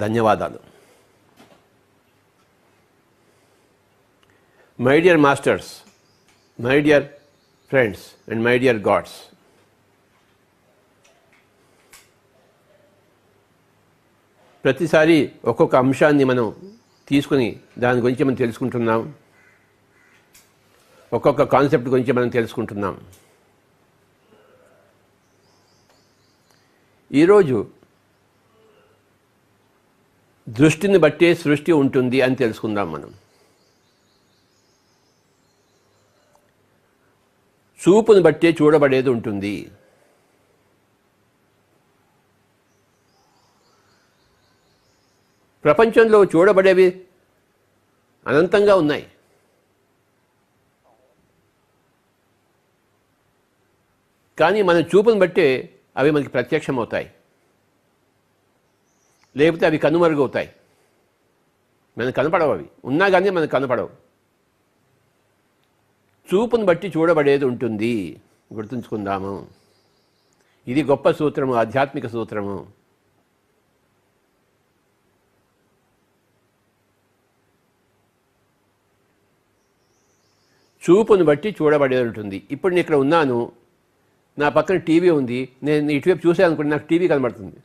ధన్యవాదాలు. My dear masters, my dear friends and my dear God's, ప్రతిసారి ఒక్కొక్క అంశాన్ని మనం తీసుకుని దాని గురించి మనం తెలుసుకుంటున్నాం. ఒక్కొక్క కాన్సెప్ట్ గురించి మనం తెలుసుకుంటున్నాం. ఈరోజు దృష్టిని బట్టే సృష్టి ఉంటుంది అని తెలుసుకుందాం. మనం చూపుని బట్టే చూడబడేది ఉంటుంది. ప్రపంచంలో చూడబడేవి అనంతంగా ఉన్నాయి. కానీ మన చూపుని బట్టే అవి మనకి ప్రత్యక్షమవుతాయి, లేకపోతే అవి కనుమరుగవుతాయి. మనకు కనపడవు, అవి ఉన్నా కానీ మనకు కనపడవు. చూపుని బట్టి చూడబడేది ఉంటుంది, గుర్తుంచుకుందాము. ఇది గొప్ప సూత్రము, ఆధ్యాత్మిక సూత్రము. చూపుని బట్టి చూడబడేది ఉంటుంది. ఇప్పుడు నేను ఇక్కడ ఉన్నాను, నా పక్కన టీవీ ఉంది, నేను ఇటువైపు చూసాను అనుకోండి, నాకు టీవీ కనబడుతుంది.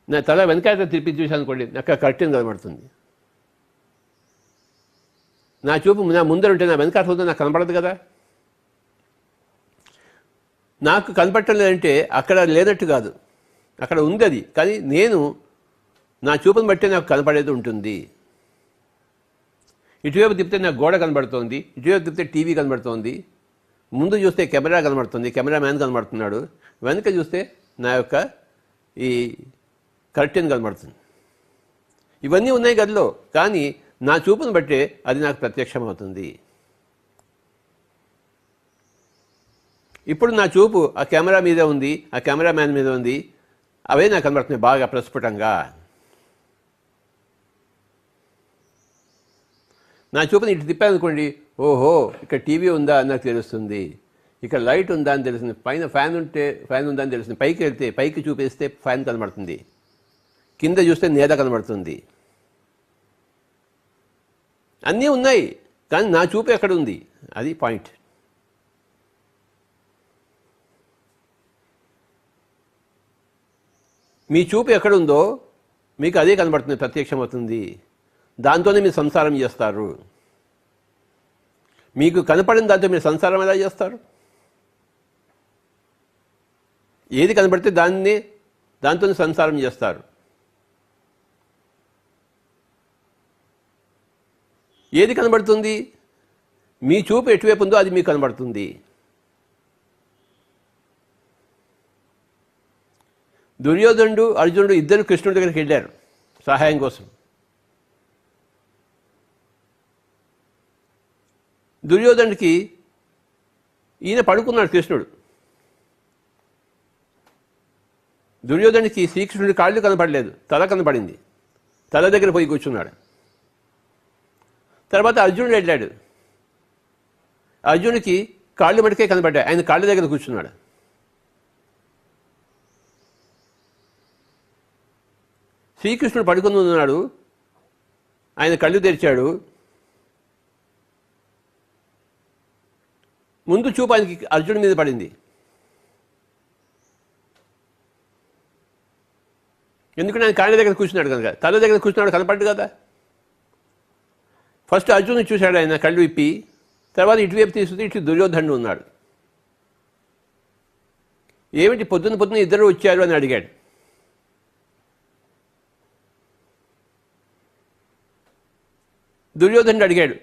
నా తల వెనకాల తిప్పి చూసాను అనుకోండి, నాకు కర్టెన్ కనబడుతుంది. నా చూపు నా ముందర ఉంటే నా వెనకాల ఉంటే నాకు కనబడదు కదా. నాకు కనపడటం లేదంటే అక్కడ లేనట్టు కాదు, అక్కడ ఉంది అది. కానీ నేను నా చూపుని బట్టే నాకు కనపడేది ఉంటుంది. ఇటువైపు తిప్పితే నాకు గోడ కనబడుతోంది, ఇటువైపు తిప్పితే టీవీ కనబడుతోంది. ముందు చూస్తే కెమెరా కనబడుతుంది, కెమెరా మ్యాన్ కనబడుతున్నాడు. వెనక చూస్తే నా యొక్క ఈ కర్టెన్ కనబడుతుంది. ఇవన్నీ ఉన్నాయి గదిలో, కానీ నా చూపును బట్టే అది నాకు ప్రత్యక్షమవుతుంది. ఇప్పుడు నా చూపు ఆ కెమెరా మీదే ఉంది, ఆ కెమెరా మ్యాన్ మీద ఉంది. అవే నాకు కనబడుతున్నాయి బాగా ప్రస్ఫుటంగా. నా చూపుని ఇటు తిప్పానుకోండి, ఓహో ఇక్కడ టీవీ ఉందా అని నాకు తెలుస్తుంది, ఇక్కడ లైట్ ఉందా అని తెలుస్తుంది, పైన ఫ్యాన్ ఉంటే ఫ్యాన్ ఉందా అని తెలుస్తుంది. పైకి వెళ్తే పైకి చూపిస్తే ఫ్యాన్ కనబడుతుంది, కింద చూస్తే నేల కనబడుతుంది. అన్నీ ఉన్నాయి, కానీ నా చూపు ఎక్కడ ఉంది, అది పాయింట్. మీ చూపు ఎక్కడుందో మీకు అదే కనబడుతుంది, ప్రత్యక్షమవుతుంది. దాంతోనే మీరు సంసారం చేస్తారు. మీకు కనపడిన దాంతో మీరు సంసారం ఎలా చేస్తారు? ఏది కనబడితే దాంతోనే సంసారం చేస్తారు. ఏది కనబడుతుంది? మీ చూపు ఎటువైపు ఉందో అది మీకు కనబడుతుంది. దుర్యోధనుడు, అర్జునుడు ఇద్దరు కృష్ణుడి దగ్గరికి వెళ్ళారు సహాయం కోసం. దుర్యోధనుడికి ఈయన పడుకున్నాడు కృష్ణుడు. దుర్యోధనుడికి శ్రీకృష్ణుడి కాళ్ళు కనపడలేదు, తల కనపడింది. తల దగ్గర పోయి కూర్చున్నాడు. తర్వాత అర్జునుడు వెళ్ళాడు. అర్జునుడికి కాళ్ళు మటుకే కనపడ్డాయి, ఆయన కాళ్ళ దగ్గర కూర్చున్నాడు. శ్రీకృష్ణుడు పడుకుని ఉన్నాడు, ఆయన కళ్ళు తెరిచాడు. ముందు చూపు ఆయనకి అర్జునుడి మీద పడింది. ఎందుకంటే ఆయన కాళ్ళ దగ్గర కూర్చున్నాడు కనుక. తల దగ్గర కూర్చున్నాడు, కనపడ్డు కదా. ఫస్ట్ అర్జునుడు చూశాడు ఆయన కళ్ళు విప్పి. తర్వాత ఇటువైపు తీసుకుంటే ఇటు దుర్యోధనుడు ఉన్నాడు. ఏమిటి పొద్దున్న ఇద్దరు వచ్చారు అని అడిగాడు. దుర్యోధనుడు అడిగాడు,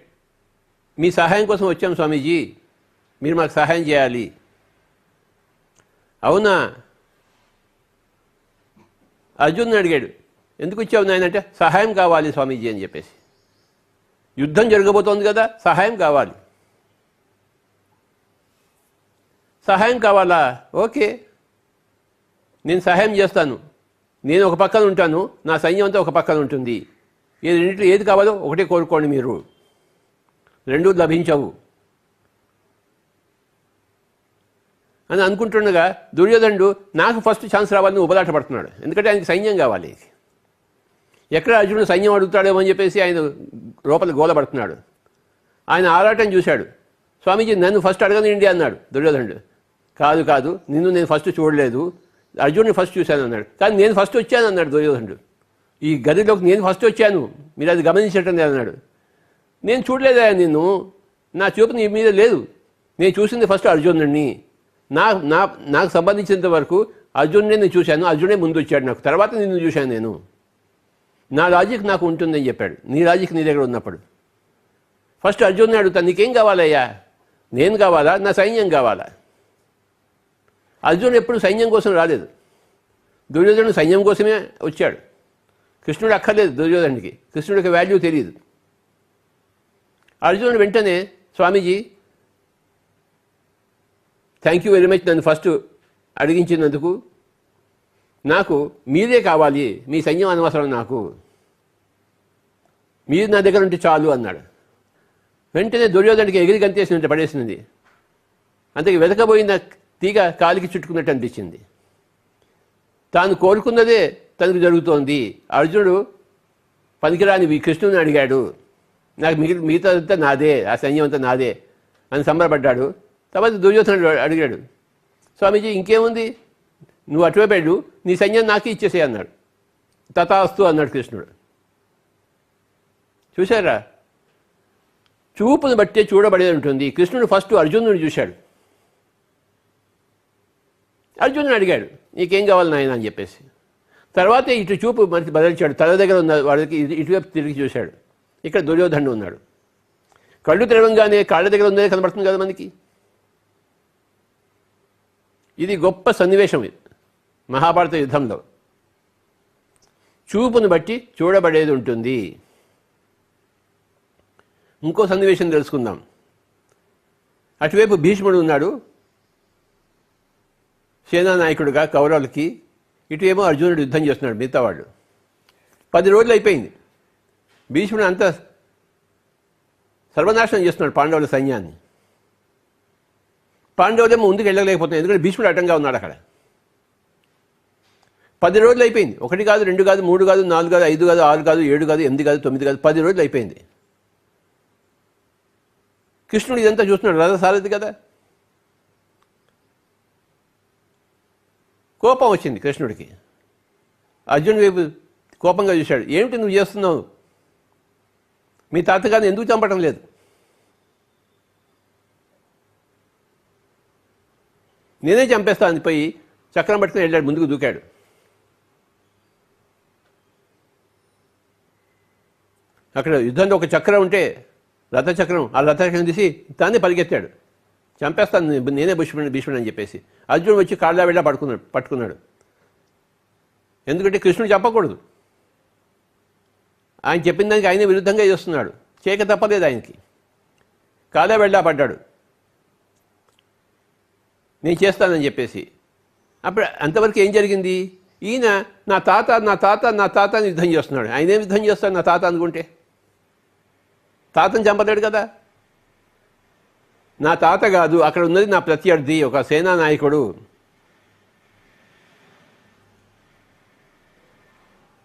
మీ సహాయం కోసం వచ్చాం స్వామీజీ, మీరు మాకు సహాయం చేయాలి. అవునా? అర్జునుడు అడిగాడు, ఎందుకు వచ్చావు నాయన అంటే, సహాయం కావాలి స్వామీజీ అని చెప్పేసి. యుద్ధం జరగబోతోంది కదా, సహాయం కావాలి. సహాయం కావాలా? ఓకే, నేను సహాయం చేస్తాను. నేను ఒక పక్కన ఉంటాను, నా సైన్యం అంతా ఒక పక్కన ఉంటుంది. రెండింటిలో ఏది కావాలో ఒకటే కోరుకోండి, మీరు రెండూ లభించవు. అని అనుకుంటుండగా దుర్యోధనుడు నాకు ఫస్ట్ ఛాన్స్ రావాలని ఉబలాట పడుతున్నాడు. ఎందుకంటే ఆయనకి సైన్యం కావాలి. ఎక్కడ అర్జునుడు సైన్యం అడుగుతాడేమో అని చెప్పేసి ఆయన లోపల గోలపడుతున్నాడు. ఆయన ఆరాటం చూశాడు. స్వామీజీ నన్ను ఫస్ట్ అడగనిండి అన్నాడు దుర్యోధనుడు. కాదు కాదు, నిన్ను నేను ఫస్ట్ చూడలేదు, అర్జునుడిని ఫస్ట్ చూశాను అన్నాడు. కానీ నేను ఫస్ట్ వచ్చాను అన్నాడు దుర్యోధనుడు. ఈ గదిలోకి నేను ఫస్ట్ వచ్చాను, మీరు అది గమనించటం లేదన్నాడు. నేను చూడలేదా నిన్ను, నా చూపు నీ మీద లేదు, నేను చూసింది ఫస్ట్ అర్జునుడిని. నాకు సంబంధించినంత వరకు అర్జునుడిని నేను చూశాను, అర్జునుడే ముందు వచ్చాడు నాకు, తర్వాత నిన్ను చూశాను నేను. నా లాజిక్ నాకు ఉంటుందని చెప్పాడు. నీ లాజిక్ నీ దగ్గర ఉన్నప్పుడు ఫస్ట్ అర్జునుడిని అడుగుతాను, నీకేం కావాలయ్యా? నేను కావాలా, నా సైన్యం కావాలా? అర్జునుడు ఎప్పుడు సైన్యం కోసం రాలేదు, దుర్యోధనుడు సైన్యం కోసమే వచ్చాడు. కృష్ణుడు అక్కర్లేదు దుర్యోధనుడికి, కృష్ణుడికి వాల్యూ తెలియదు. అర్జునుడు వెంటనే స్వామీజీ థ్యాంక్ యూ వెరీ మచ్, నన్ను ఫస్ట్ అడిగించినందుకు, నాకు మీరే కావాలి, మీ సైన్యం అనవసరం, నాకు మీరు నా దగ్గర ఉంటే చాలు అన్నాడు. వెంటనే దుర్యోధనుడికి ఎగిరి గంతేసినట్టు పడేసింది. అంతకి వెతకబోయిన తీగ కాలికి చుట్టుకున్నట్టు అనిపించింది. తాను కోరుకున్నదే తనకు జరుగుతోంది. అర్జునుడు పనికిరాని కృష్ణుని అడిగాడు, నాకు మిగతా అంతా నాదే, ఆ సైన్యం అంతా నాదే అని సంబరపడ్డాడు. తర్వాత దుర్యోధనుడు అడిగాడు, స్వామీజీ ఇంకేముంది, నువ్వు అటువైపు వెళ్ళు, నీ సైన్యం నాకే ఇచ్చేసే అన్నాడు. తథాస్తు అన్నాడు కృష్ణుడు. చూశారా, చూపును బట్టే చూడబడేది ఉంటుంది. కృష్ణుడు ఫస్ట్ అర్జునుడిని చూశాడు. అర్జునుడు అడిగాడు, నీకేం కావాలి నాయన అని చెప్పేసి. తర్వాత ఇటు చూపు మనకి బదిలిచాడు. తల దగ్గర ఉన్న వాడికి ఇటువైపు తిరిగి చూశాడు. ఇక్కడ దుర్యోధనుడు ఉన్నాడు. కళ్ళు తెరవంగానే కాళ్ళ దగ్గర ఉందనే కనబడుతుంది కదా మనకి. ఇది గొప్ప సన్నివేశం మహాభారత యుద్ధంలో. చూపును బట్టి చూడబడేది ఉంటుంది. ఇంకో సన్నివేశం తెలుసుకుందాం. అటువైపు భీష్ముడు ఉన్నాడు సేనానాయకుడుగా కౌరవులకి, ఇటువేమో అర్జునుడు యుద్ధం చేస్తున్నాడు మిగతా వాళ్ళు. 10 రోజులు అయిపోయింది. భీష్ముడు అంతా సర్వనాశనం చేస్తున్నాడు పాండవుల సైన్యాన్ని. పాండవులేమో ముందుకు వెళ్ళలేకపోతున్నాయి, ఎందుకంటే భీష్ముడు అడ్డంగా ఉన్నాడు అక్కడ. 10 రోజులు అయిపోయింది. 1 కాదు, 2 కాదు, 3 కాదు, 4 కాదు, 5 కాదు, 6 కాదు, 7 కాదు, 8 కాదు, 9 కాదు, 10 రోజులు అయిపోయింది. కృష్ణుడు ఇదంతా చూస్తున్నాడు, రథసారథి కదా. కోపం వచ్చింది కృష్ణుడికి. అర్జునుడి వైపు కోపంగా చూశాడు. ఏమిటి నువ్వు చేస్తున్నావు, మీ తాతగారిని ఎందుకు చంపడం లేదు? నేనే చంపేస్తా అని పోయి చక్రం పట్టుకుని వెళ్ళాడు, ముందుకు దూకాడు. అక్కడ యుద్ధంలో ఒక చక్రం ఉంటే రథచక్రం, ఆ రథచక్రం తీసి తానే పరిగెత్తాడు, చంపేస్తాను నేనే భీష్ముడు అని చెప్పేసి. అర్జునుడు వచ్చి కాళ్ళ వెళ్ళా పట్టుకున్నాడు. ఎందుకంటే కృష్ణుడు చెప్పకూడదు, ఆయన చెప్పిన దానికి ఆయనే విరుద్ధంగా చేస్తున్నాడు, చేయక తప్పలేదు ఆయనకి. కాళ్ళ వెళ్ళా పడ్డాడు, నేను చేస్తానని చెప్పేసి. అప్పుడు అంతవరకు ఏం జరిగింది? ఈయన నా తాత నా తాత నా తాత అని యుద్ధం చేస్తున్నాడు. ఆయన ఏం యుద్ధం చేస్తాడు నా తాత అనుకుంటే? తాతను చంపలేడు కదా. నా తాత కాదు, అక్కడ ఉన్నది నా ప్రత్యర్థి, ఒక సేనా నాయకుడు,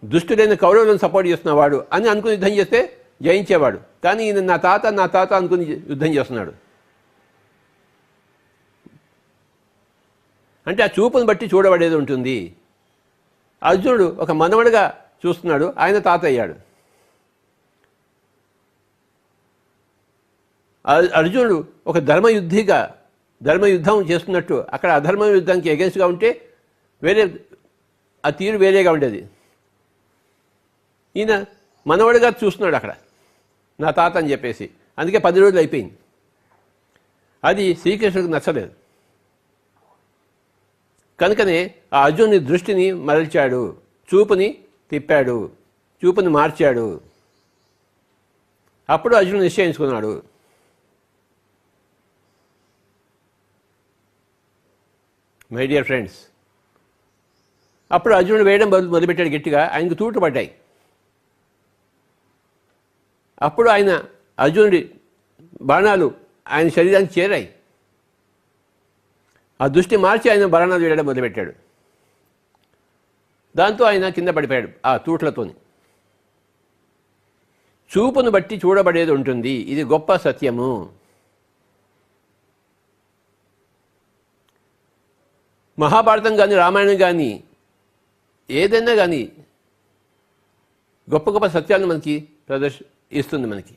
దుష్టుడైన కౌరవులను సపోర్ట్ చేస్తున్నవాడు అని అనుకుని యుద్ధం చేస్తే జయించేవాడు. కానీ ఈయన నా తాత నా తాత అనుకుని యుద్ధం చేస్తున్నాడు. అంటే ఆ చూపును బట్టి చూడబడేది ఉంటుంది. అర్జునుడు ఒక మనవడిగా చూస్తున్నాడు, ఆయన తాత అయ్యాడు. అర్జునుడు ఒక ధర్మయుద్ధం చేస్తున్నట్టు అక్కడ అధర్మ యుద్ధానికి ఎగెన్స్ట్గా ఉంటే వేరే ఆ తీరు వేరేగా ఉండేది. ఈయన మనవడిగా చూస్తున్నాడు అక్కడ నా తాత అని చెప్పేసి. అందుకే 10 రోజులు అయిపోయింది. అది శ్రీకృష్ణుడికి నచ్చలేదు. కనుకనే ఆ అర్జునుని దృష్టిని మరల్చాడు, చూపుని తిప్పాడు, చూపుని మార్చాడు. అప్పుడు అర్జునుడు నిశ్చయించుకున్నాడు, మై డియర్ ఫ్రెండ్స్. అప్పుడు అర్జునుడు వేయడం మొదలుపెట్టాడు గట్టిగా, ఆయనకు తూటు పడ్డాయి. అప్పుడు అర్జునుడి బాణాలు ఆయన శరీరానికి చేరాయి. ఆ దృష్టి మార్చి ఆయన బాణాలు వేయడం మొదలుపెట్టాడు. దాంతో ఆయన కింద పడిపోయాడు ఆ తూట్లతోని. చూపును బట్టి చూడబడేది ఉంటుంది, ఇది గొప్ప సత్యము. మహాభారతం కానీ రామాయణం కానీ ఏదైనా కానీ గొప్ప గొప్ప సత్యాలను మనకి ఇస్తుంది. మనకి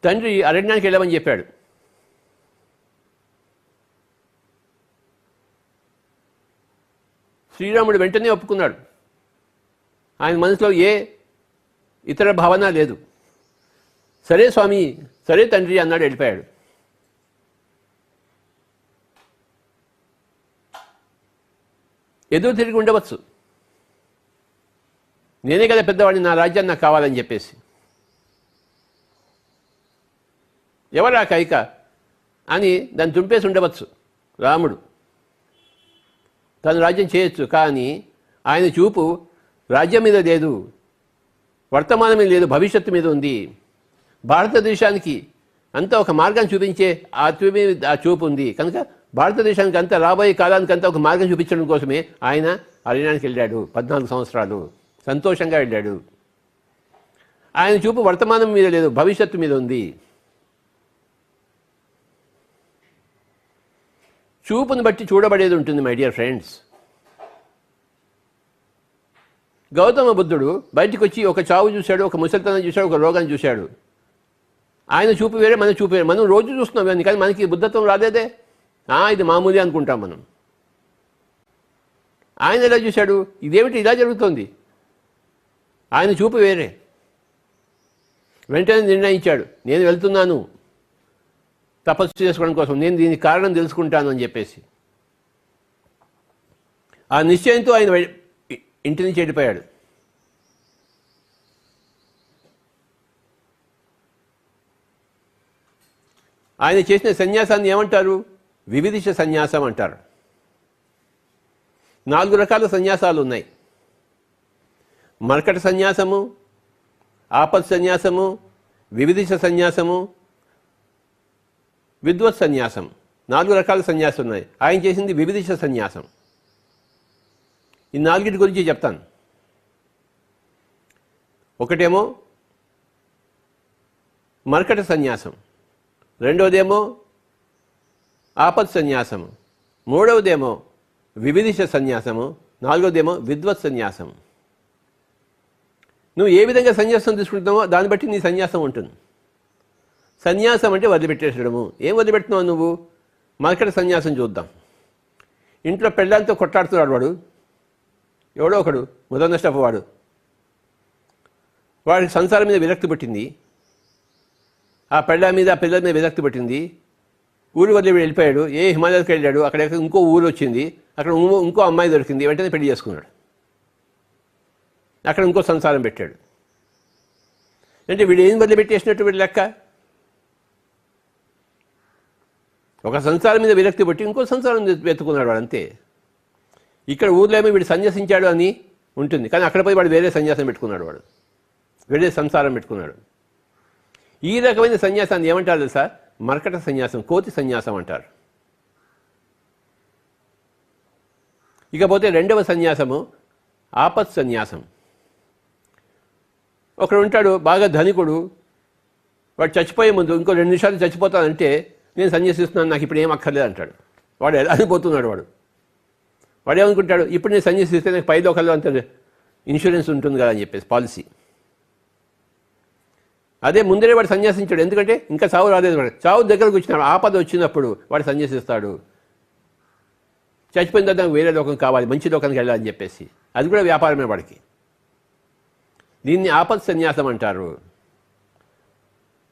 తండ్రి అరణ్యానికి వెళ్ళమని చెప్పాడు. శ్రీరాముడు వెంటనే ఒప్పుకున్నాడు. ఆయన మనసులో ఏ ఇతర భావన లేదు. సరే స్వామి, సరే తండ్రి అన్నాడు, వెళ్ళిపోయాడు. ఎదురు తిరిగి ఉండవచ్చు, నేనే కదా పెద్దవాడిని, నా రాజ్యాన్ని నాకు కావాలని చెప్పేసి. ఎవరా కైక అని దాన్ని తుంపేసి ఉండవచ్చు రాముడు. తను రాజ్యం చేయొచ్చు, కానీ ఆయన చూపు రాజ్యం మీద లేదు, వర్తమానం మీద లేదు, భవిష్యత్తు మీద ఉంది. భారతదేశానికి అంతా ఒక మార్గాన్ని చూపించే ఆ చూపు ఉంది. కనుక భారతదేశానికి అంతా రాబోయే కాలానికి అంతా ఒక మార్గం చూపించడం కోసమే ఆయన అరణ్యానికి వెళ్ళాడు. 14 సంవత్సరాలు సంతోషంగా వెళ్ళాడు. ఆయన చూపు వర్తమానం మీద లేదు, భవిష్యత్తు మీద ఉంది. చూపును బట్టి చూడబడేది ఉంటుంది మై డియర్ ఫ్రెండ్స్. గౌతమ బుద్ధుడు బయటికి వచ్చి ఒక చావు చూశాడు, ఒక ముసలితనం చూశాడు, ఒక రోగాన్ని చూశాడు. ఆయన చూపు వేరే, మన చూపు వేరే. మనం రోజు చూస్తున్నాం ఇవన్నీ, కానీ మనకి బుద్ధత్వం రాలేదే. ఇది మామూలు అనుకుంటాం మనం. ఆయన ఎలా చూశాడు, ఇదేమిటి ఇలా జరుగుతోంది, ఆయన చూపు వేరే. వెంటనే నిర్ణయించాడు, నేను వెళ్తున్నాను తపస్సు చేసుకోవడం కోసం, నేను దీనికి కారణం తెలుసుకుంటాను అని చెప్పేసి. ఆ నిశ్చయంతో ఆయన ఇంటి నుంచి వెళ్ళిపోయాడు. ఆయన చేసిన సన్యాసాన్ని ఏమంటారు? వివిధిష సన్యాసం అంటారు. 4 రకాల సన్యాసాలు ఉన్నాయి. మర్కట సన్యాసము, ఆపత్ సన్యాసము, వివిధిష సన్యాసము, విద్వత్ సన్యాసం. 4 రకాల సన్యాసం ఉన్నాయి. ఆయన చేసింది వివిధిష సన్యాసం. ఈ 4 గురించి చెప్తాను. ఒకటేమో మర్కట సన్యాసం, రెండవదేమో ఆపత్ సన్యాసము, మూడవదేమో వివిధిష సన్యాసము, నాలుగవదేమో విద్వత్ సన్యాసము. నువ్వు ఏ విధంగా సన్యాసం తీసుకుంటున్నావో దాన్ని బట్టి నీ సన్యాసం ఉంటుంది. సన్యాసం అంటే వదిలిపెట్టేసడము. ఏం వదిలిపెడుతున్నావు నువ్వు? మర్కట సన్యాసం చూద్దాం. ఇంట్లో పెళ్ళాంతో కొట్లాడుతున్నాడు వాడు, ఎవడో ఒకడు ముదనష్టపు వాడు. వాడికి సంసారం మీద విరక్తి పట్టింది, ఆ పెళ్ళ మీద ఆ పిల్లల మీద విరక్తి పట్టింది. ఊరు వదిలి వెళ్ళిపోయాడు. హిమాలయాలకు వెళ్ళాడు. అక్కడ ఇంకో ఊరు వచ్చింది, అక్కడ ఇంకో అమ్మాయి దొరికింది. వెంటనే పెళ్లి చేసుకున్నాడు. అక్కడ ఇంకో సంసారం పెట్టాడు. అంటే వీడు ఏం వదిలిపెట్టేసినట్టు వీడు లెక్క. ఒక సంసారం మీద విరక్తి పట్టి ఇంకో సంసారం వెతుకున్నాడు వాడు, అంతే. ఇక్కడ ఊర్లో ఏమో వీడు సన్యాసించాడు అని ఉంటుంది, కానీ అక్కడ పోయి వాడు వేరే సన్యాసం పెట్టుకున్నాడు, వాడు వేరే సంసారం పెట్టుకున్నాడు. ఈ రకమైన సన్యాసాన్ని ఏమంటారు తెలుసా? మర్కట సన్యాసం, కోతి సన్యాసం అంటారు. ఇకపోతే రెండవ సన్యాసము ఆపత్ సన్యాసం. ఒకడు ఉంటాడు బాగా ధనికుడు, వాడు చచ్చిపోయే ముందు ఇంకో 2 నిమిషాలు చచ్చిపోతానంటే నేను సన్యాసిస్తున్నాను, నాకు ఇప్పుడు ఏం అక్కర్లేదు అంటాడు. వాడు ఎలా అనిపోతున్నాడు. వాడు ఏమనుకుంటాడు, ఇప్పుడు నేను సన్యాసిస్తే నాకు 5 లోకాల్లో అంత ఇన్సూరెన్స్ ఉంటుంది కదా అని చెప్పేసి పాలసీ. అదే ముందరే వాడు సన్యాసించాడు, ఎందుకంటే ఇంకా చావు రాలేదు. వాడు చావు దగ్గరకు వచ్చినాడు, ఆపద వచ్చినప్పుడు వాడు సన్యాసిస్తాడు. చచ్చిపోయిన తర్వాత నాకు వేరే లోకం కావాలి, మంచి లోకానికి వెళ్ళాలని చెప్పేసి. అది కూడా వ్యాపారమే వాడికి. దీన్ని ఆపత్ సన్యాసం అంటారు.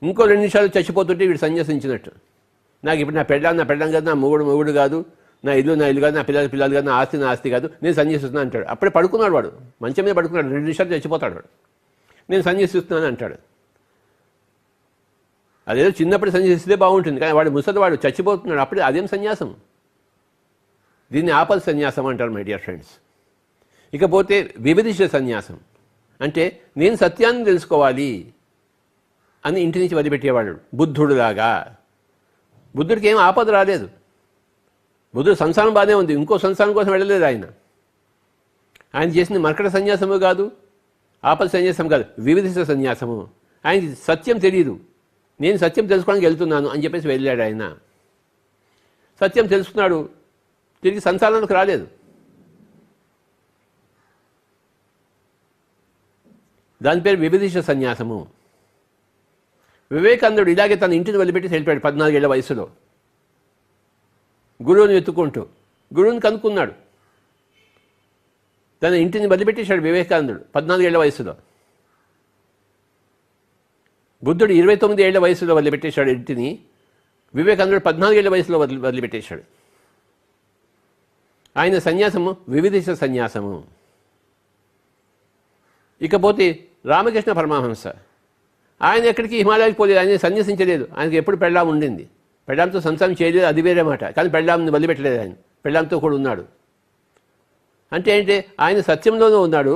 ఇంకో 2 నిమిషాలు చచ్చిపోతుంటే వీడు సన్యాసించినట్టు. నాకు ఇప్పుడు నా పెళ్ళాం కాదు, నా మొగుడు కాదు, నా ఇల్లు కాదు, నా పిల్లలు కాదు, నా ఆస్తి కాదు, నేను సన్యాసిస్తున్నాను అంటాడు. అప్పుడే పడుకున్నాడు వాడు, మంచం మీద పడుకున్నాడు. 2 నిమిషాలు చచ్చిపోతాడు వాడు, నేను సన్యాసిస్తున్నాను అంటాడు. అదేదో చిన్నప్పుడు సన్యాసిస్తే బాగుంటుంది, కానీ వాడు ముసలివాడు చచ్చిపోతున్నాడు, అప్పుడే అదేం సన్యాసం? దీన్ని ఆపత్ సన్యాసం అంటారు మై డియర్ ఫ్రెండ్స్. ఇకపోతే వివిధిష సన్యాసం. అంటే నేను సత్యాన్ని తెలుసుకోవాలి అని ఇంటి నుంచి వదిలిపెట్టేవాడు బుద్ధుడులాగా. బుద్ధుడికి ఏం ఆపద రాలేదు. బుద్ధుడు సంసారం బాగానే ఉంది, ఇంకో సంసారం కోసం వెళ్ళలేదు ఆయన. ఆయన చేసింది మర్కట సన్యాసము కాదు, ఆపద సన్యాసం కాదు, వివిధ సన్యాసము. ఆయనకి సత్యం తెలియదు, నేను సత్యం తెలుసుకోవడానికి వెళ్తున్నాను అని చెప్పేసి వెళ్ళాడు ఆయన. సత్యం తెలుసుకున్నాడు, తిరిగి సంసారంలోకి రాలేదు. దాని పేరు వివిధిష సన్యాసము. వివేకానందుడు ఇలాగే తన ఇంటిని వదిలిపెట్టి వెళ్ళిపోయాడు 14 ఏళ్ల వయసులో. గురువుని వెతుక్కుంటూ గురువుని కనుక్కున్నాడు. తన ఇంటిని వదిలిపెట్టేశాడు వివేకానందుడు 14 ఏళ్ల వయసులో. బుద్ధుడు 29 ఏళ్ల వయసులో వదిలిపెట్టేశాడు ఇంటిని. వివేకానందుడు 14 ఏళ్ల వయసులో వదిలిపెట్టేశాడు. ఆయన సన్యాసము వివిధిష సన్యాసము. ఇకపోతే రామకృష్ణ పరమహంస, ఆయన ఎక్కడికి హిమాలయానికి పోలేదు, ఆయన సన్యసించలేదు. ఆయనకి ఎప్పుడు పెళ్ళాం ఉండింది, పెళ్ళాంతో సంసారం చేయలేదు, అది వేరే మాట. కానీ పెళ్ళాంని వదిలిపెట్టలేదు, ఆయన పెళ్ళాంతో కూడా ఉన్నాడు. అంటే ఏంటి, ఆయన సత్యంలోనూ ఉన్నాడు,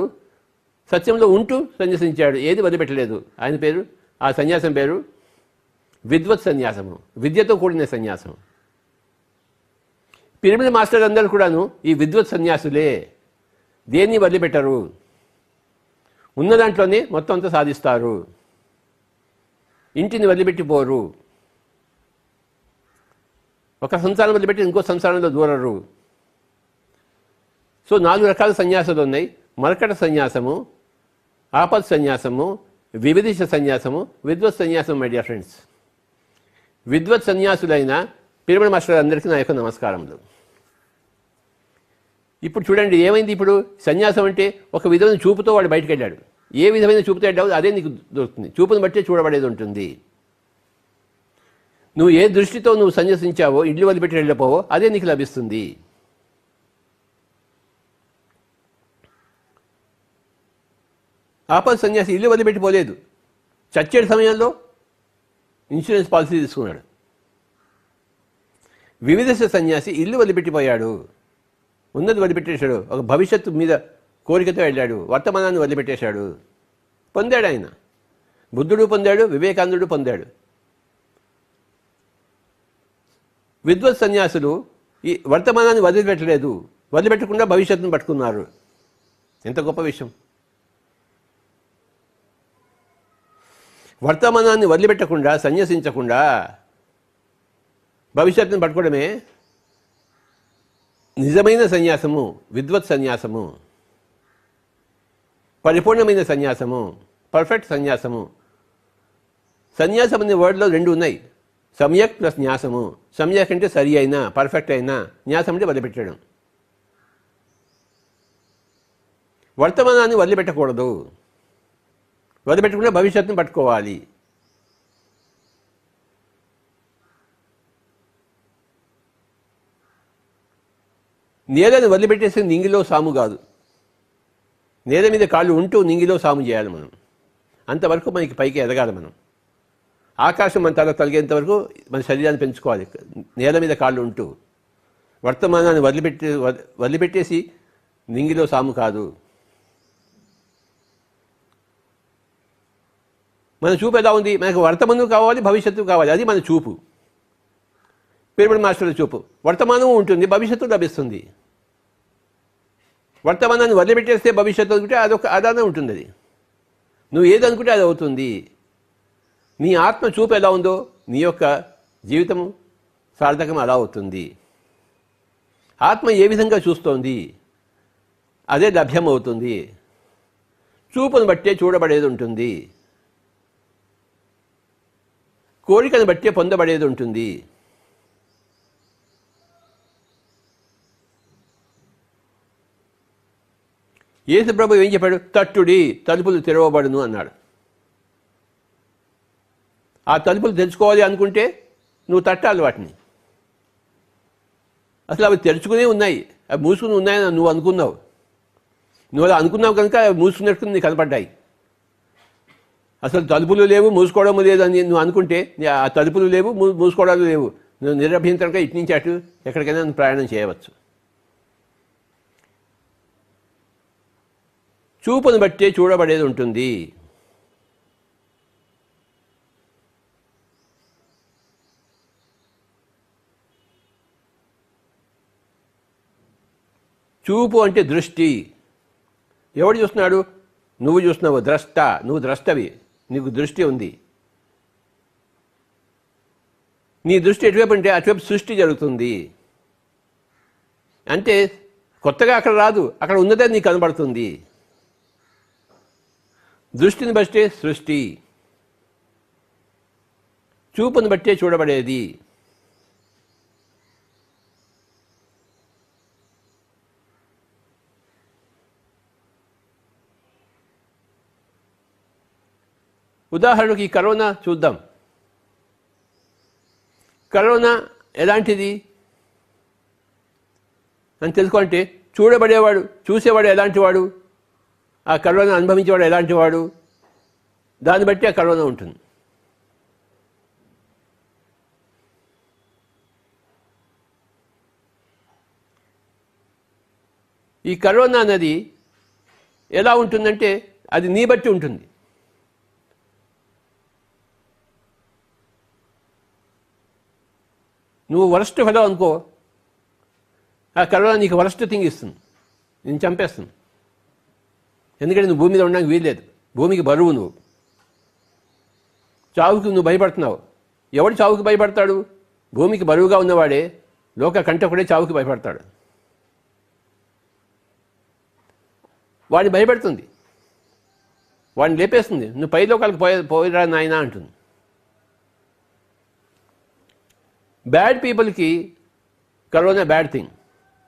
సత్యంలో ఉంటూ సన్యసించాడు, ఏది వదిలిపెట్టలేదు. ఆయన పేరు, ఆ సన్యాసం పేరు విద్వత్ సన్యాసము, విద్యతో కూడిన సన్యాసం. పిరమిడ్ మాస్టర్లు అందరూ కూడాను ఈ విద్వత్ సన్యాసులే, దేన్ని వదిలిపెట్టరు, ఉన్న దాంట్లోనే మొత్తం అంతా సాధిస్తారు, ఇంటిని వదిలిపెట్టిపోరు, ఒక సంసారం వదిలిపెట్టి ఇంకో సంసారంలో దూరరు. సో 4 రకాల సన్యాసాలు ఉన్నాయి: మర్కట సన్యాసము, ఆపత్ సన్యాసము, వివిధిష సన్యాసము, విద్వత్ సన్యాసం. మై డియర్ ఫ్రెండ్స్, విద్వత్ సన్యాసులైన పిరమిడ్ మాస్టర్ అందరికీ నా యొక్క నమస్కారములు. ఇప్పుడు చూడండి ఏమైంది. ఇప్పుడు సన్యాసం అంటే ఒక విధమైన చూపుతో వాడు బయటకు వెళ్ళాడు. ఏ విధమైన చూపుతో వెళ్ళావు అదే నీకు దొరుకుతుంది, చూపును బట్టే చూడబడేది ఉంటుంది. నువ్వు ఏ దృష్టితో నువ్వు సన్యసించావో, ఇల్లు వదిలిపెట్టి వెళ్ళిపోవో అదే నీకు లభిస్తుంది. ఆపద సన్యాసి ఇల్లు వదిలిపెట్టిపోలేదు, చచ్చేటి సమయంలో ఇన్సూరెన్స్ పాలసీ తీసుకున్నాడు. వివిధ సన్యాసి ఇల్లు వదిలిపెట్టిపోయాడు, ఉన్నది వదిలిపెట్టేశాడు, ఒక భవిష్యత్తు మీద కోరికతో వెళ్ళాడు, వర్తమానాన్ని వదిలిపెట్టేశాడు. పొందాడు ఆయన, బుద్ధుడు పొందాడు, వివేకానందుడు పొందాడు. విద్వత్ సన్యాసులు ఈ వర్తమానాన్ని వదిలిపెట్టలేదు, వదిలిపెట్టకుండా భవిష్యత్తును పట్టుకున్నారు. ఎంత గొప్ప విషయం. వర్తమానాన్ని వదిలిపెట్టకుండా, సన్యసించకుండా భవిష్యత్తును పట్టుకోవడమే నిజమైన సన్యాసము, విద్వత్ సన్యాసము, పరిపూర్ణమైన సన్యాసము, పర్ఫెక్ట్ సన్యాసము. సన్యాసం అనే వర్డ్లో 2 ఉన్నాయి, సమ్యక్ ప్లస్ న్యాసము. సమ్యక్ అంటే సరి అయినా, పర్ఫెక్ట్ అయినా, న్యాసం అంటే వదిలిపెట్టడం. వర్తమానాన్ని వదిలిపెట్టకూడదు, వదిలిపెట్టకుండా భవిష్యత్తును పట్టుకోవాలి. నేలను వదిలిపెట్టేసి నింగిలో సాము కాదు, నేల మీద కాళ్ళు ఉంటూ నింగిలో సాము చేయాలి మనం. అంతవరకు మనకి పైకి ఎదగాలి మనం. ఆకాశం మన తల తలిగేంత వరకు మన శరీరాన్ని పెంచుకోవాలి, నేల మీద కాళ్ళు ఉంటూ. వర్తమానాన్ని వదిలిపెట్టేసి నింగిలో సాము కాదు. మన చూపు ఎలా ఉంది, మనకు వర్తమానం కావాలి, భవిష్యత్తు కావాలి, అది మన చూపు. పిరమిడ్ మాస్టర్ల చూపు వర్తమానం ఉంటుంది, భవిష్యత్తు లభిస్తుంది. వర్తమానాన్ని వదిలిపెట్టేస్తే భవిష్యత్తు అనుకుంటే అదానే ఉంటుంది. అది నువ్వు ఏదనుకుంటే అది అవుతుంది. నీ ఆత్మ చూపు ఎలా ఉందో నీ యొక్క జీవితం సార్థకం అలా అవుతుంది. ఆత్మ ఏ విధంగా చూస్తోంది అదే లభ్యం అవుతుంది. చూపును బట్టే చూడబడేది ఉంటుంది, కోరికను బట్టే పొందబడేది ఉంటుంది. యేసు ప్రభు ఏం చెప్పాడు? తట్టుడి, తలుపులు తెరవబడును అన్నాడు. ఆ తలుపులు తెరుచుకోవాలి అనుకుంటే నువ్వు తట్టాలి వాటిని. అసలు అవి తెరుచుకునే ఉన్నాయి, అవి మూసుకుని ఉన్నాయని నువ్వు అనుకున్నావు. నువ్వు అలా అనుకున్నావు కనుక అవి మూసుకున్నట్టు నీకు కనపడ్డాయి. అసలు తలుపులు లేవు, మూసుకోవడం లేదు అని నువ్వు అనుకుంటే ఆ తలుపులు లేవు, మూసుకోవడాలు లేవు. నువ్వు నిరభ్యంతరంగా ఇటు నుంచి అటు ఎక్కడికైనా ప్రయాణం చేయవచ్చు. చూపును బట్టే చూడబడేది ఉంటుంది. చూపు అంటే దృష్టి. ఎవడు చూస్తున్నాడు? నువ్వు చూస్తున్నావు, ద్రష్ట. నువ్వు ద్రష్టవి, నీకు దృష్టి ఉంది. నీ దృష్టి ఎటువైపు అంటే అటువైపు సృష్టి జరుగుతుంది. అంటే కొత్తగా అక్కడ రాదు, అక్కడ ఉన్నదే నీకు కనబడుతుంది. దృష్టిని బట్టే సృష్టి, చూపును బట్టే చూడబడేది. ఉదాహరణకు ఈ కరోనా చూద్దాం. కరోనా ఎలాంటిది అని తెలుసుకుంటే చూడబడేవాడు, చూసేవాడు ఎలాంటి వాడు, ఆ కరోనా అనుభవించేవాడు ఎలాంటి వాడు, దాన్ని బట్టి ఆ కరోనా ఉంటుంది. ఈ కరోనా అనేది ఎలా ఉంటుందంటే అది నీ బట్టి ఉంటుంది. నువ్వు వరస్ట్ ఫెలో అనుకో, ఆ కరోనా నీకు వరస్ట్ థింగ్ ఇస్తుంది, నేను చంపేస్తుంది. ఎందుకంటే నువ్వు భూమి మీద ఉండడానికి వీల్లేదు, భూమికి బరువు. నువ్వు చావుకి నువ్వు భయపడుతున్నావు. ఎవడు చావుకి భయపడతాడు? భూమికి బరువుగా ఉన్నవాడే, లోక కంటకుడే చావుకి భయపడతాడు. వాడిని భయపెడుతుంది, వాడిని లేపేస్తుంది. నువ్వు పై లోకాలకు పోయిరా నాయనా అంటుంది. బ్యాడ్ పీపుల్కి కరోనా బ్యాడ్ థింగ్,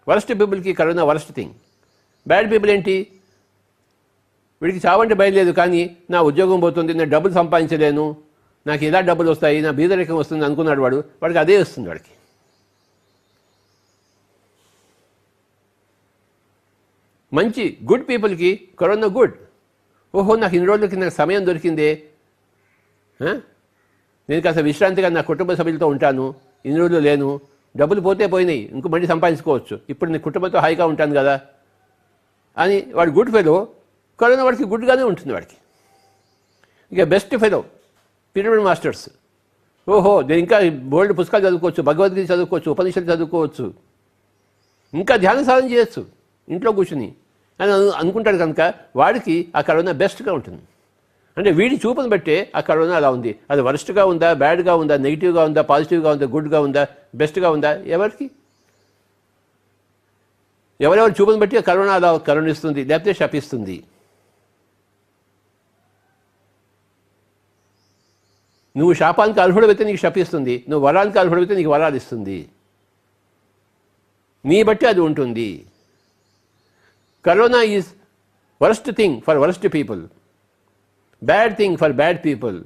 వరస్ట్ పీపుల్కి corona worst thing. Bad people ఏంటి? వీడికి చావంటే భయం కానీ నా ఉద్యోగం పోతుంది, నేను డబ్బులు సంపాదించలేను, నాకు ఇలా డబ్బులు వస్తాయి, నా బీదరికం వస్తుంది అనుకున్నాడు వాడికి అదే వస్తుంది. వాడికి మంచి గుడ్ పీపుల్కి కరోనా గుడ్. ఓహో, నాకు ఇన్ని రోజులకి నాకు సమయం దొరికిందే, నేను కాస్త విశ్రాంతిగా నా కుటుంబ సభ్యులతో ఉంటాను, ఇన్ని రోజులు లేను, డబ్బులు పోతే పోయినాయి, ఇంకో మళ్ళీ సంపాదించుకోవచ్చు, ఇప్పుడు నేను కుటుంబంతో హాయిగా ఉంటాను కదా అని వాడు గుడ్ ఫెలో. కరోనా వాడికి గుడ్గానే ఉంటుంది. వాడికి ఇక బెస్ట్ ఫెలో పిరమిడ్ మాస్టర్స్. ఓహో, నేను ఇంకా బోల్డ్ పుస్తకాలు చదువుకోవచ్చు, భగవద్గీత చదువుకోవచ్చు, ఉపనిషత్తు చదువుకోవచ్చు, ఇంకా ధ్యాన సాధన చేయొచ్చు ఇంట్లో కూర్చుని అని అనుకుంటాడు. కనుక వాడికి ఆ కరోనా బెస్ట్గా ఉంటుంది. అంటే వీడి చూపును బట్టే ఆ కరోనా అలా ఉంది. అది వరస్ట్గా ఉందా, బ్యాడ్గా ఉందా, నెగిటివ్గా ఉందా, పాజిటివ్గా ఉందా, గుడ్గా ఉందా, బెస్ట్గా ఉందా, ఎవరికి? ఎవరెవరి చూపును బట్టి ఆ కరోనా అలా కరుణిస్తుంది, లేకపోతే శపిస్తుంది. నువ్వు శాపానికి అర్హుడైతే నీకు శపిస్తుంది, నువ్వు వరానికి అర్హుడైతే నీకు వరాలు ఇస్తుంది. నీ బట్టి అది ఉంటుంది. Corona is worst thing for worst people, bad thing for bad people,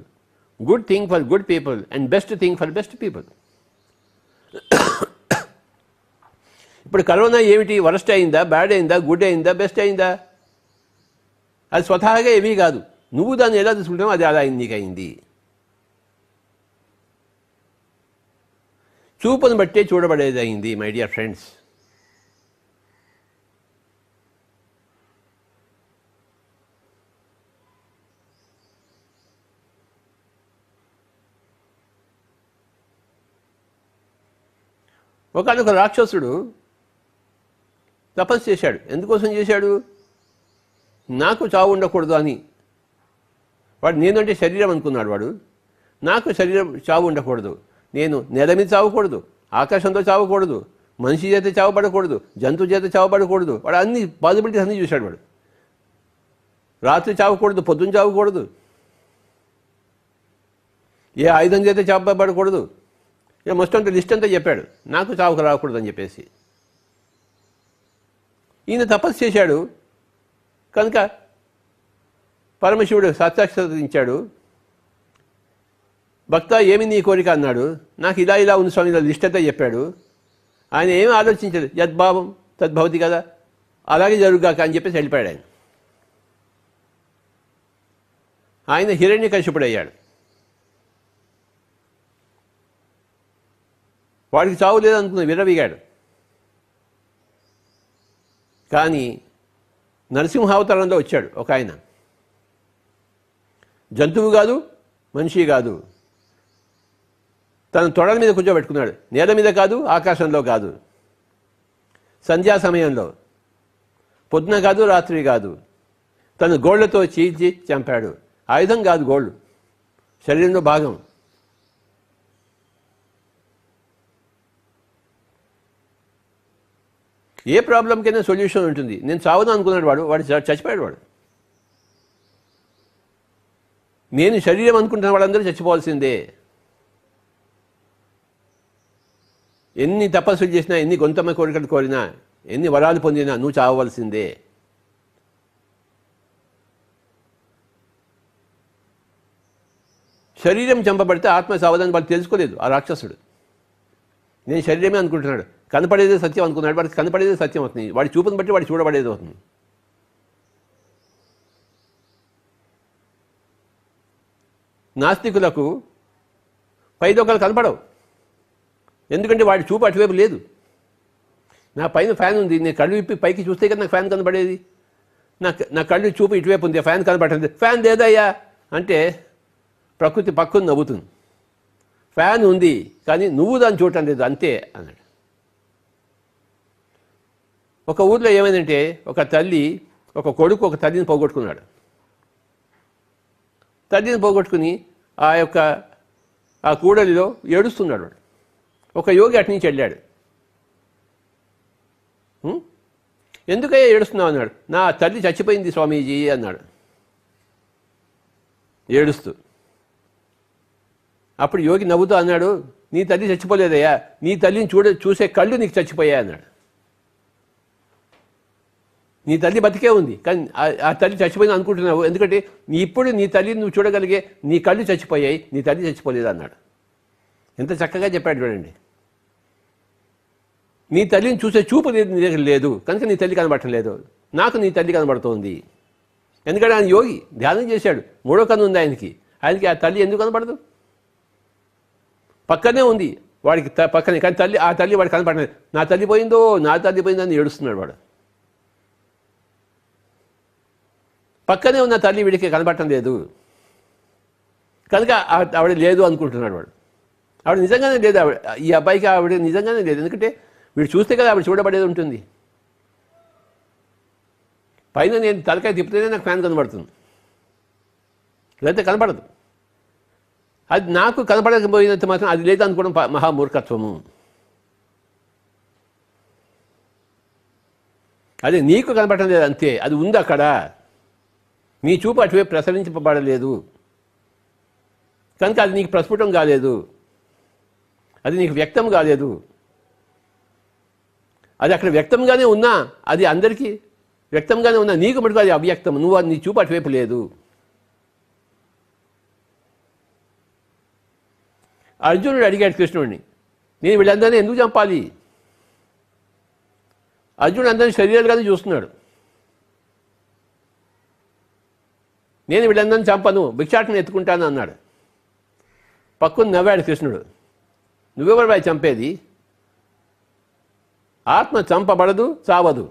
good thing for good people and best thing for best people. ఇప్పుడు కరోనా ఏమిటి? వరస్ట్ అయిందా, బ్యాడ్ అయిందా, గుడ్ అయిందా, బెస్ట్ అయిందా? అది స్వతహాగా ఏమీ కాదు. నువ్వు దాన్ని ఎలా తీసుకుంటావో అది అలా నీకు అయింది. చూపును బట్టే చూడబడేది అయింది. మై డియర్ ఫ్రెండ్స్, ఒకనొక రాక్షసుడు తపస్సు చేశాడు. ఎందుకోసం చేశాడు? నాకు చావు ఉండకూడదు అని. వాడు నేనంటే శరీరం అనుకున్నాడు. వాడు నాకు శరీరం చావు ఉండకూడదు, నేను నేల మీద చావకూడదు, ఆకాశంతో చావకూడదు, మనిషి చేత చావబడకూడదు, జంతువు చేత చావబడకూడదు. వాడు అన్ని పాసిబిలిటీస్ అన్నీ చూశాడు. వాడు రాత్రి చావకూడదు, పొద్దున్న చావకూడదు, ఏ ఆయుధం చేత చావబడకూడదు. ఇక మొత్తం లిస్ట్ అంతా చెప్పాడు, నాకు చావుకు రాకూడదు అని చెప్పేసి. ఈయన తపస్సు చేశాడు కనుక పరమశివుడు సాక్షాత్కరించాడు. భక్త, ఏమి నీ కోరిక అన్నాడు. నాకు ఇలా ఇలా ఉంది స్వామి, లిస్ట్ అంతా చెప్పాడు. ఆయన ఏమి ఆలోచించలేదు, యద్భావం తద్భవతి కదా, అలాగే జరుగుగాక అని చెప్పేసి వెళ్ళిపోయాడు. ఆయన హిరణ్యకశిపుడయ్యాడు. వాడికి చావు లేదనుకున్న విర్రవీగాడు. కానీ నరసింహావతారంలో వచ్చాడు ఒక ఆయన. జంతువు కాదు, మనిషి కాదు. తన తొడల మీద కూర్చోబెట్టుకున్నాడు. నేల మీద కాదు, ఆకాశంలో కాదు. సంధ్యా సమయంలో, పొద్దున కాదు, రాత్రి కాదు. తను గోళ్లతో చీల్చి చంపాడు. ఆయుధం కాదు, గోళ్ళు శరీరంలో భాగం. ఏ ప్రాబ్లంకైనా సొల్యూషన్ ఉంటుంది. నేను చావను అనుకున్నాడు వాడు చచ్చిపోయాడు. వాడు నేను శరీరం అనుకుంటున్న వాళ్ళందరూ చచ్చిపోవాల్సిందే. ఎన్ని తపస్సులు చేసినా, ఎన్ని గొంతమ్మ కోరికలు కోరినా, ఎన్ని వరాలు పొందినా నువ్వు చావవలసిందే. శరీరం చంపబడితే ఆత్మ చావదని వాడు తెలుసుకోలేదు ఆ రాక్షసుడు. నేను శరీరమే అనుకుంటున్నాడు. కనపడేదే సత్యం అనుకున్నాడు. వాడికి కనపడేదే సత్యం అవుతుంది. వాడి చూపుని బట్టి వాడు చూడబడేది అవుతుంది. నాస్తికులకు పైదొకలు కనపడవు. ఎందుకంటే వాడి చూపు అటువైపు లేదు. నా పైన ఫ్యాన్ ఉంది, నేను కళ్ళు విప్పి పైకి చూస్తే కదా నాకు ఫ్యాన్ కనపడేది. నా కళ్ళు చూపు ఇటువైపు ఉంది, ఫ్యాన్ కనపడలేదు. ఫ్యాన్ లేదయ్యా అంటే ప్రకృతి పక్కన నవ్వుతుంది. ఫ్యాన్ ఉంది కానీ నువ్వు దాన్ని చూడటం లేదు, అంతే అన్నాడు. ఒక ఊర్లో ఏమైందంటే ఒక కొడుకు ఒక తల్లిని పోగొట్టుకున్నాడు. తల్లిని పోగొట్టుకుని ఆ కూడలిలో ఏడుస్తున్నాడు వాడు. ఒక యోగి అటు నుంచి వెళ్ళాడు. ఎందుకయ్యా ఏడుస్తున్నావు అన్నాడు. నా తల్లి చచ్చిపోయింది స్వామీజీ అన్నాడు ఏడుస్తూ. అప్పుడు యోగి నవ్వుతూ అన్నాడు, నీ తల్లి చచ్చిపోలేదయ్యా, నీ తల్లిని చూసే కళ్ళు నీకు చచ్చిపోయాయి అన్నాడు. నీ తల్లి బతికే ఉంది కానీ ఆ తల్లి చచ్చిపోయింది అనుకుంటున్నావు, ఎందుకంటే ఇప్పుడు నీ తల్లిని నువ్వు చూడగలిగే నీ కళ్ళు చచ్చిపోయాయి, నీ తల్లి చచ్చిపోలేదు అన్నాడు. ఎంత చక్కగా చెప్పాడు చూడండి. నీ తల్లిని చూసే చూపు నీ దగ్గర లేదు కనుక నీ తల్లి కనబడటం లేదు. నాకు నీ తల్లి కనబడుతోంది. ఎందుకంటే ఆయన యోగి ధ్యానం చేశాడు. 3వ కన్ను ఉంది ఆయనకి ఆ తల్లి ఎందుకు కనబడదు? పక్కనే ఉంది వాడికి, పక్కనే. కానీ ఆ తల్లి వాడికి కనపడలేదు. నా తల్లి పోయిందో అని ఏడుస్తున్నాడు వాడు. పక్కనే ఉన్న తల్లి వీడికి కనపడటం లేదు కనుక ఆవిడ లేదు అనుకుంటున్నాడు వాడు. ఆవిడ నిజంగానే లేదు. ఈ అబ్బాయికి ఆవిడ నిజంగానే లేదు. ఎందుకంటే వీడు చూస్తే కదా ఆవిడ చూడబడేది ఉంటుంది. పైన నేను తలకాయ తిప్పితేనే నాకు ఫ్యాన్ కనబడుతుంది, లేకపోతే కనపడదు. అది నాకు కనపడకపోయినంత మాత్రం అది లేదు అనుకోవడం మహామూర్ఖత్వము. అది నీకు కనపడటం లేదు అంతే, అది ఉంది అక్కడ. నీ చూపు అటువైపు ప్రసరించబడలేదు కనుక అది నీకు ప్రస్ఫుటం కాలేదు, అది నీకు వ్యక్తం కాలేదు. అది అక్కడ వ్యక్తంగానే ఉన్నా, అది అందరికీ వ్యక్తంగానే ఉన్నా, నీకు మటుకు అది అవ్యక్తం. నీ చూపు అటువైపు లేదు. అర్జునుడు అడిగాడు కృష్ణుడిని, నేను వీళ్ళందరినీ ఎందుకు చంపాలి? అర్జునుడు అందరినీ శరీరాలుగానే చూస్తున్నాడు. నేను వీళ్ళందరినీ చంపను, భిక్షాటన ఎత్తుకుంటాను అన్నాడు. పక్కన నవ్వాడు కృష్ణుడు. నువ్వెవరు వాయి చంపేది? ఆత్మ చంపబడదు, చావదు.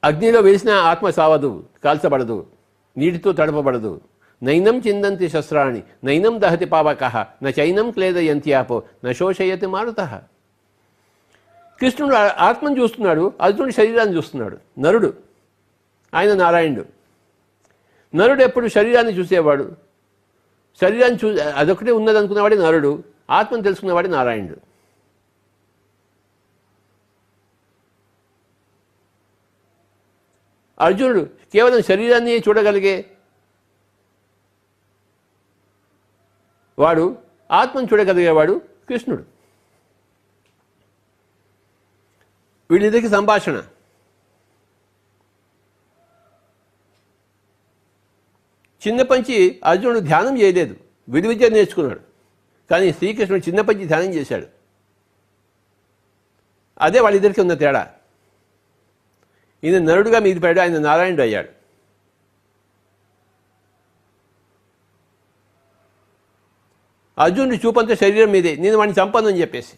అగ్నిలో వేసిన ఆత్మ చావదు, కాల్చబడదు, నీటితో తడపబడదు. నైనం చిందంతి శస్త్రాణి నైనం దహతి పావకః నైనం క్లేదయంతి ఆపో నశోషయతి మారుతః. కృష్ణుడు ఆత్మను చూస్తున్నాడు, అర్జునుడు శరీరాన్ని చూస్తున్నాడు. నరుడు, ఆయన నారాయణుడు. నరుడు ఎప్పుడు శరీరాన్ని చూసేవాడు. శరీరాన్ని అదొకటే ఉన్నది అనుకున్నవాడే నరుడు. ఆత్మను తెలుసుకున్నవాడే నారాయణుడు. అర్జునుడు కేవలం శరీరాన్ని చూడగలిగే వాడు, ఆత్మను చూడగలిగేవాడు కృష్ణుడు. వీళ్ళిద్దరికి సంభాషణ. చిన్నపంచి అర్జునుడు ధ్యానం చేయలేదు, విలువిద్య నేర్చుకున్నాడు. కానీ శ్రీకృష్ణుడు చిన్నపంచి ధ్యానం చేశాడు. అదే వాళ్ళిద్దరికీ ఉన్న తేడా. ఈయన నరుడుగా మిగిలిపోయాడు, ఆయన నారాయణుడు అయ్యాడు. అర్జునుడి చూపంతా శరీరం మీదే, నేను వాడిని చంపాను అని చెప్పేసి.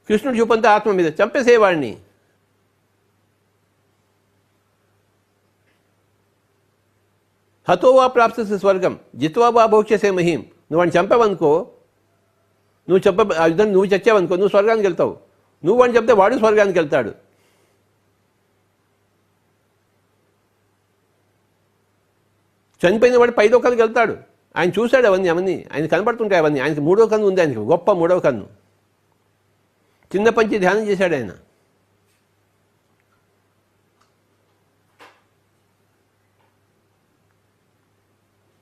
కృష్ణుడు చూపంతా ఆత్మ మీద, చంపేసేవాడిని. హతోవా ప్రాప్తసి స్వర్గం జిత్వా వా భోక్ష్యసే మహీం. నువ్వు వాడిని చంపావనుకో, ఆ యుద్ధం నువ్వు చచ్చావనుకో, నువ్వు స్వర్గానికి వెళ్తావు. నువ్వు వాడిని చెప్తే వాడు స్వర్గానికి వెళ్తాడు. చనిపోయిన వాడు పైలోకానికి వెళ్తాడు. ఆయన చూశాడు అవన్నీ ఆయన కనబడుతుంటాయి అవన్నీ. ఆయనకి మూడో కన్ను ఉంది, ఆయనకి గొప్ప మూడవ కన్ను. చిన్నప్పటి ధ్యానం చేశాడు ఆయన.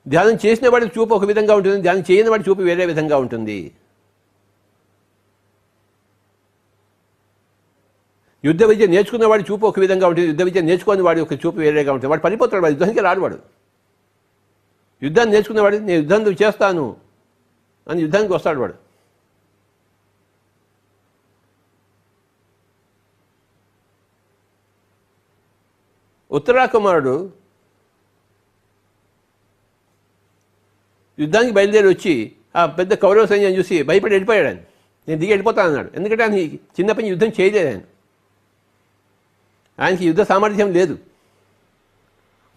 ధ్యానం చేసిన వాడికి చూపు ఒక విధంగా ఉంటుంది, ధ్యానం చేయని వాడి చూపు వేరే విధంగా ఉంటుంది. యుద్ధ విద్య నేర్చుకున్న వాడి చూపు ఒక విధంగా ఉంటుంది, యుద్ధ విద్య నేర్చుకుని వాడి ఒక చూపు వేరేగా ఉంటుంది. వాడు పడిపోతాడు, వాడు యుద్ధానికి రాడు. వాడు యుద్ధాన్ని నేర్చుకున్నవాడు నేను యుద్ధం చేస్తాను అని యుద్ధానికి వస్తాడు వాడు. ఉత్తరాకుమారుడు యుద్ధానికి బయలుదేరి వచ్చి ఆ పెద్ద కౌరవ సైన్యం చూసి భయపడి వెళ్ళిపోయాడు. ఆయన నేను దిగి వెళ్ళిపోతాను అన్నాడు. ఎందుకంటే ఆయన చిన్నప్పటి యుద్ధం చేయలేదు. ఆయనకి యుద్ధ సామర్థ్యం లేదు,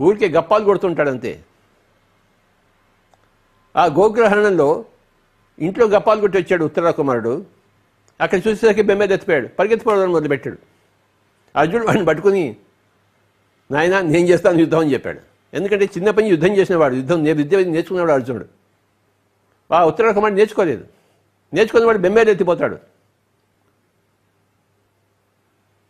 ఊరికే గప్పాలు కొడుతుంటాడు అంతే. ఆ గోగ్రహణంలో ఇంట్లో గప్పాలు కొట్టి వచ్చాడు ఉత్తరాకుమారుడు. అక్కడ చూసేసరికి బెమ్మేది ఎత్తిపోయాడు, పరిగెత్తిపోవడం మొదలుపెట్టాడు. అర్జునుడు వాడిని పట్టుకుని నాయన నేను చేస్తాను యుద్ధం అని చెప్పాడు. ఎందుకంటే చిన్నప్పటి యుద్ధం చేసినవాడు, విద్య నేర్చుకున్నవాడు అర్జునుడు. ఆ ఉత్తరాకుమారుడు నేర్చుకోలేదు. నేర్చుకున్నవాడు బెమ్మేది ఎత్తిపోతాడు.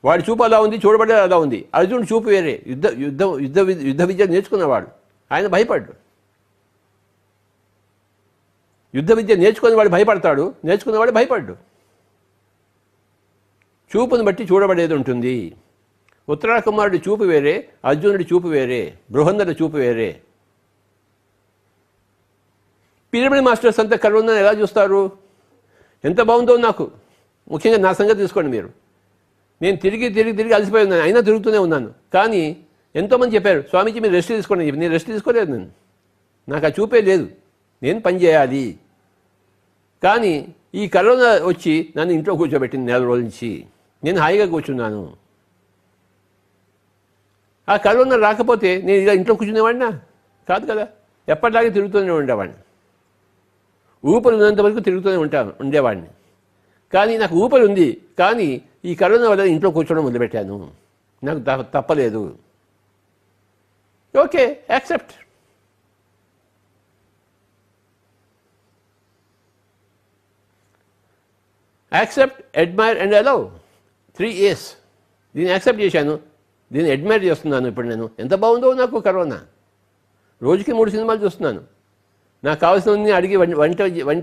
వాడి చూపు అలా ఉంది, చూడబడేది అలా ఉంది. అర్జునుడు చూపు వేరే, యుద్ధ విద్య నేర్చుకున్నవాడు. ఆయన భయపడ్డాడు. యుద్ధ విద్య నేర్చుకుని వాడు భయపడతాడు, నేర్చుకున్నవాడు భయపడ్డు. చూపును బట్టి చూడబడేది ఉంటుంది. ఉత్తరాకుమారుడి చూపు వేరే, అర్జునుడి చూపు వేరే, బృహన్నడి చూపు వేరే. పిరమిడ్ మాస్టర్స్ అంతా కరోనా ఎలా చూస్తారు? ఎంత బాగుందో నాకు. ముఖ్యంగా నా సంగతి తీసుకోండి మీరు. నేను తిరిగి అలసిపోయి ఉన్నాను, అయినా తిరుగుతూనే ఉన్నాను. కానీ ఎంతోమంది చెప్పారు, స్వామీజీ మీరు రెస్ట్ తీసుకోండి. నేను రెస్ట్ తీసుకోలేదు. నాకు ఆ చూపే లేదు, నేను పని చేయాలి. కానీ ఈ కరోనా వచ్చి నన్ను ఇంట్లో కూర్చోబెట్టింది. 4 రోజుల నుంచి నేను హాయిగా కూర్చున్నాను. ఆ కరోనా రాకపోతే నేను ఇలా ఇంట్లో కూర్చునేవాడినా కాదు కదా. ఎప్పటిలాగే తిరుగుతూనే ఉండేవాడిని. ఊపిరి ఉన్నంత వరకు తిరుగుతూనే ఉండేవాడిని. కానీ నాకు ఊపిరి ఉంది, కానీ ఈ కరోనా వల్ల ఇంట్లో కూర్చోవడం మొదలుపెట్టాను. నాకు తప్పలేదు. Okay, accept. Accept, admire and allow. 3 A's. దీన్ని యాక్సెప్ట్ చేశాను, దీన్ని అడ్మైర్ చేస్తున్నాను. ఇప్పుడు నేను ఎంత బాగుందో నాకు కరోనా. రోజుకి 3 సినిమాలు చూస్తున్నాను. నాకు కావాల్సినవన్నీ అడిగి వంట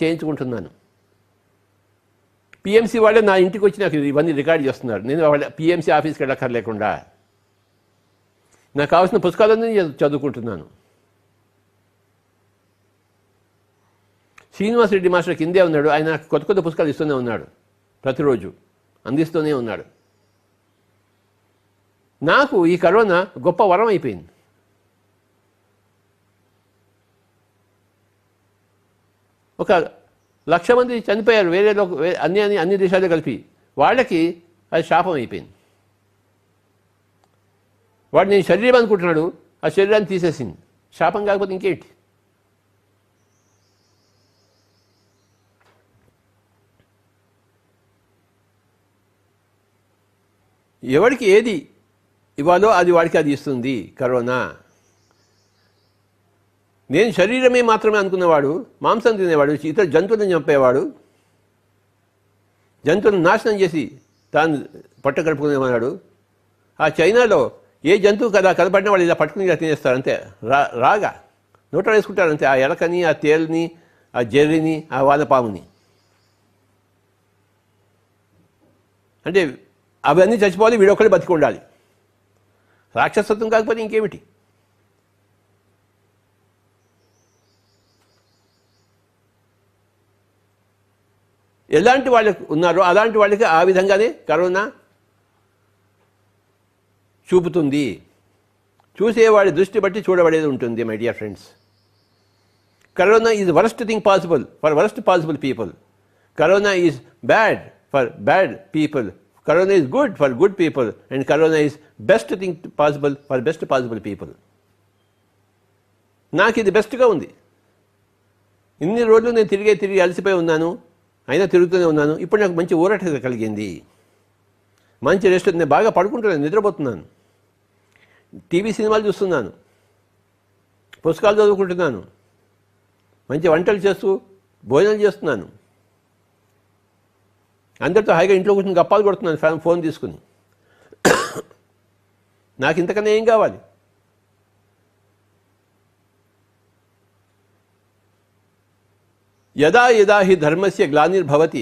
చేయించుకుంటున్నాను. పిఎంసీ వాళ్ళే నా ఇంటికి వచ్చి నాకు ఇవన్నీ రికార్డ్ చేస్తున్నారు. నేను వాళ్ళ పిఎంసీ ఆఫీస్కి వెళ్ళక్కర్లేకుండా నాకు కావాల్సిన పుస్తకాలన్నీ చదువుకుంటున్నాను. శ్రీనివాస్ రెడ్డి మాస్టర్ కిందే ఉన్నాడు. ఆయన కొత్త పుస్తకాలు ఇస్తూనే ఉన్నాడు, ప్రతిరోజు అందిస్తూనే ఉన్నాడు. నాకు ఈ కరోనా గొప్ప వరం అయిపోయింది. ఒక 1,00,000 మంది చనిపోయారు అన్ని దేశాలు కలిపి. వాళ్ళకి అది శాపం అయిపోయింది. వాడు నేను శరీరం అనుకుంటున్నాడు, ఆ శరీరాన్ని తీసేసింది. శాపం కాకపోతే ఇంకేంటి? ఎవరికి ఏది ఇవ్వాలో అది వాడికి అది ఇస్తుంది కరోనా. నేను శరీరమే మాత్రమే అనుకున్నవాడు, మాంసం తినేవాడు, ఇతర జంతువులను చంపేవాడు, జంతువులను నాశనం చేసి తాను పొట్ట గడుపుకునేవాడు. ఆ చైనాలో ఏ జంతువు కదా కనపడిన వాళ్ళు ఇలా పట్టుకుని ఇలా తినేస్తారు అంతే. రాగా నోట వేసుకుంటారు అంతే. ఆ ఎలకని, ఆ తేలుని, ఆ జెర్రిని, ఆ వానపాముని. అంటే అవన్నీ చచ్చిపోవాలి, వీడొక్కడే బతికి ఉండాలి. రాక్షసత్వం కాకపోతే ఇంకేమిటి? ఎలాంటి వాళ్ళకి ఉన్నారో అలాంటి వాళ్ళకి ఆ విధంగానే కరోనా చూపుతుంది. చూసేవాడి దృష్టి బట్టి చూడబడేది ఉంటుంది. My dear friends, corona is worst thing possible for worst possible people. Corona is bad for bad people. Corona is good for good people. And corona is best thing possible for best possible people. నాకు ఇది బెస్ట్గా ఉంది. ఇన్ని రోజులు నేను తిరిగి అలసిపోయి ఉన్నాను, అయినా తిరుగుతూనే ఉన్నాను. ఇప్పుడు నాకు మంచి ఊరట కలిగింది, మంచి రెస్ట్. నేను బాగా పడుకుంటున్నాను, నిద్రపోతున్నాను, టీవీ సినిమాలు చూస్తున్నాను, పుస్తకాలు చదువుకుంటున్నాను, మంచి వంటలు చేస్తూ భోజనం చేస్తున్నాను, అందరితో హాయిగా ఇంట్లో కూర్చొని గప్పాలు కొడుతున్నాను ఫోన్ తీసుకుని. నాకు ఇంతకన్నా ఏం కావాలి? యదా యదా హి ధర్మస్య గ్లానిర్భవతి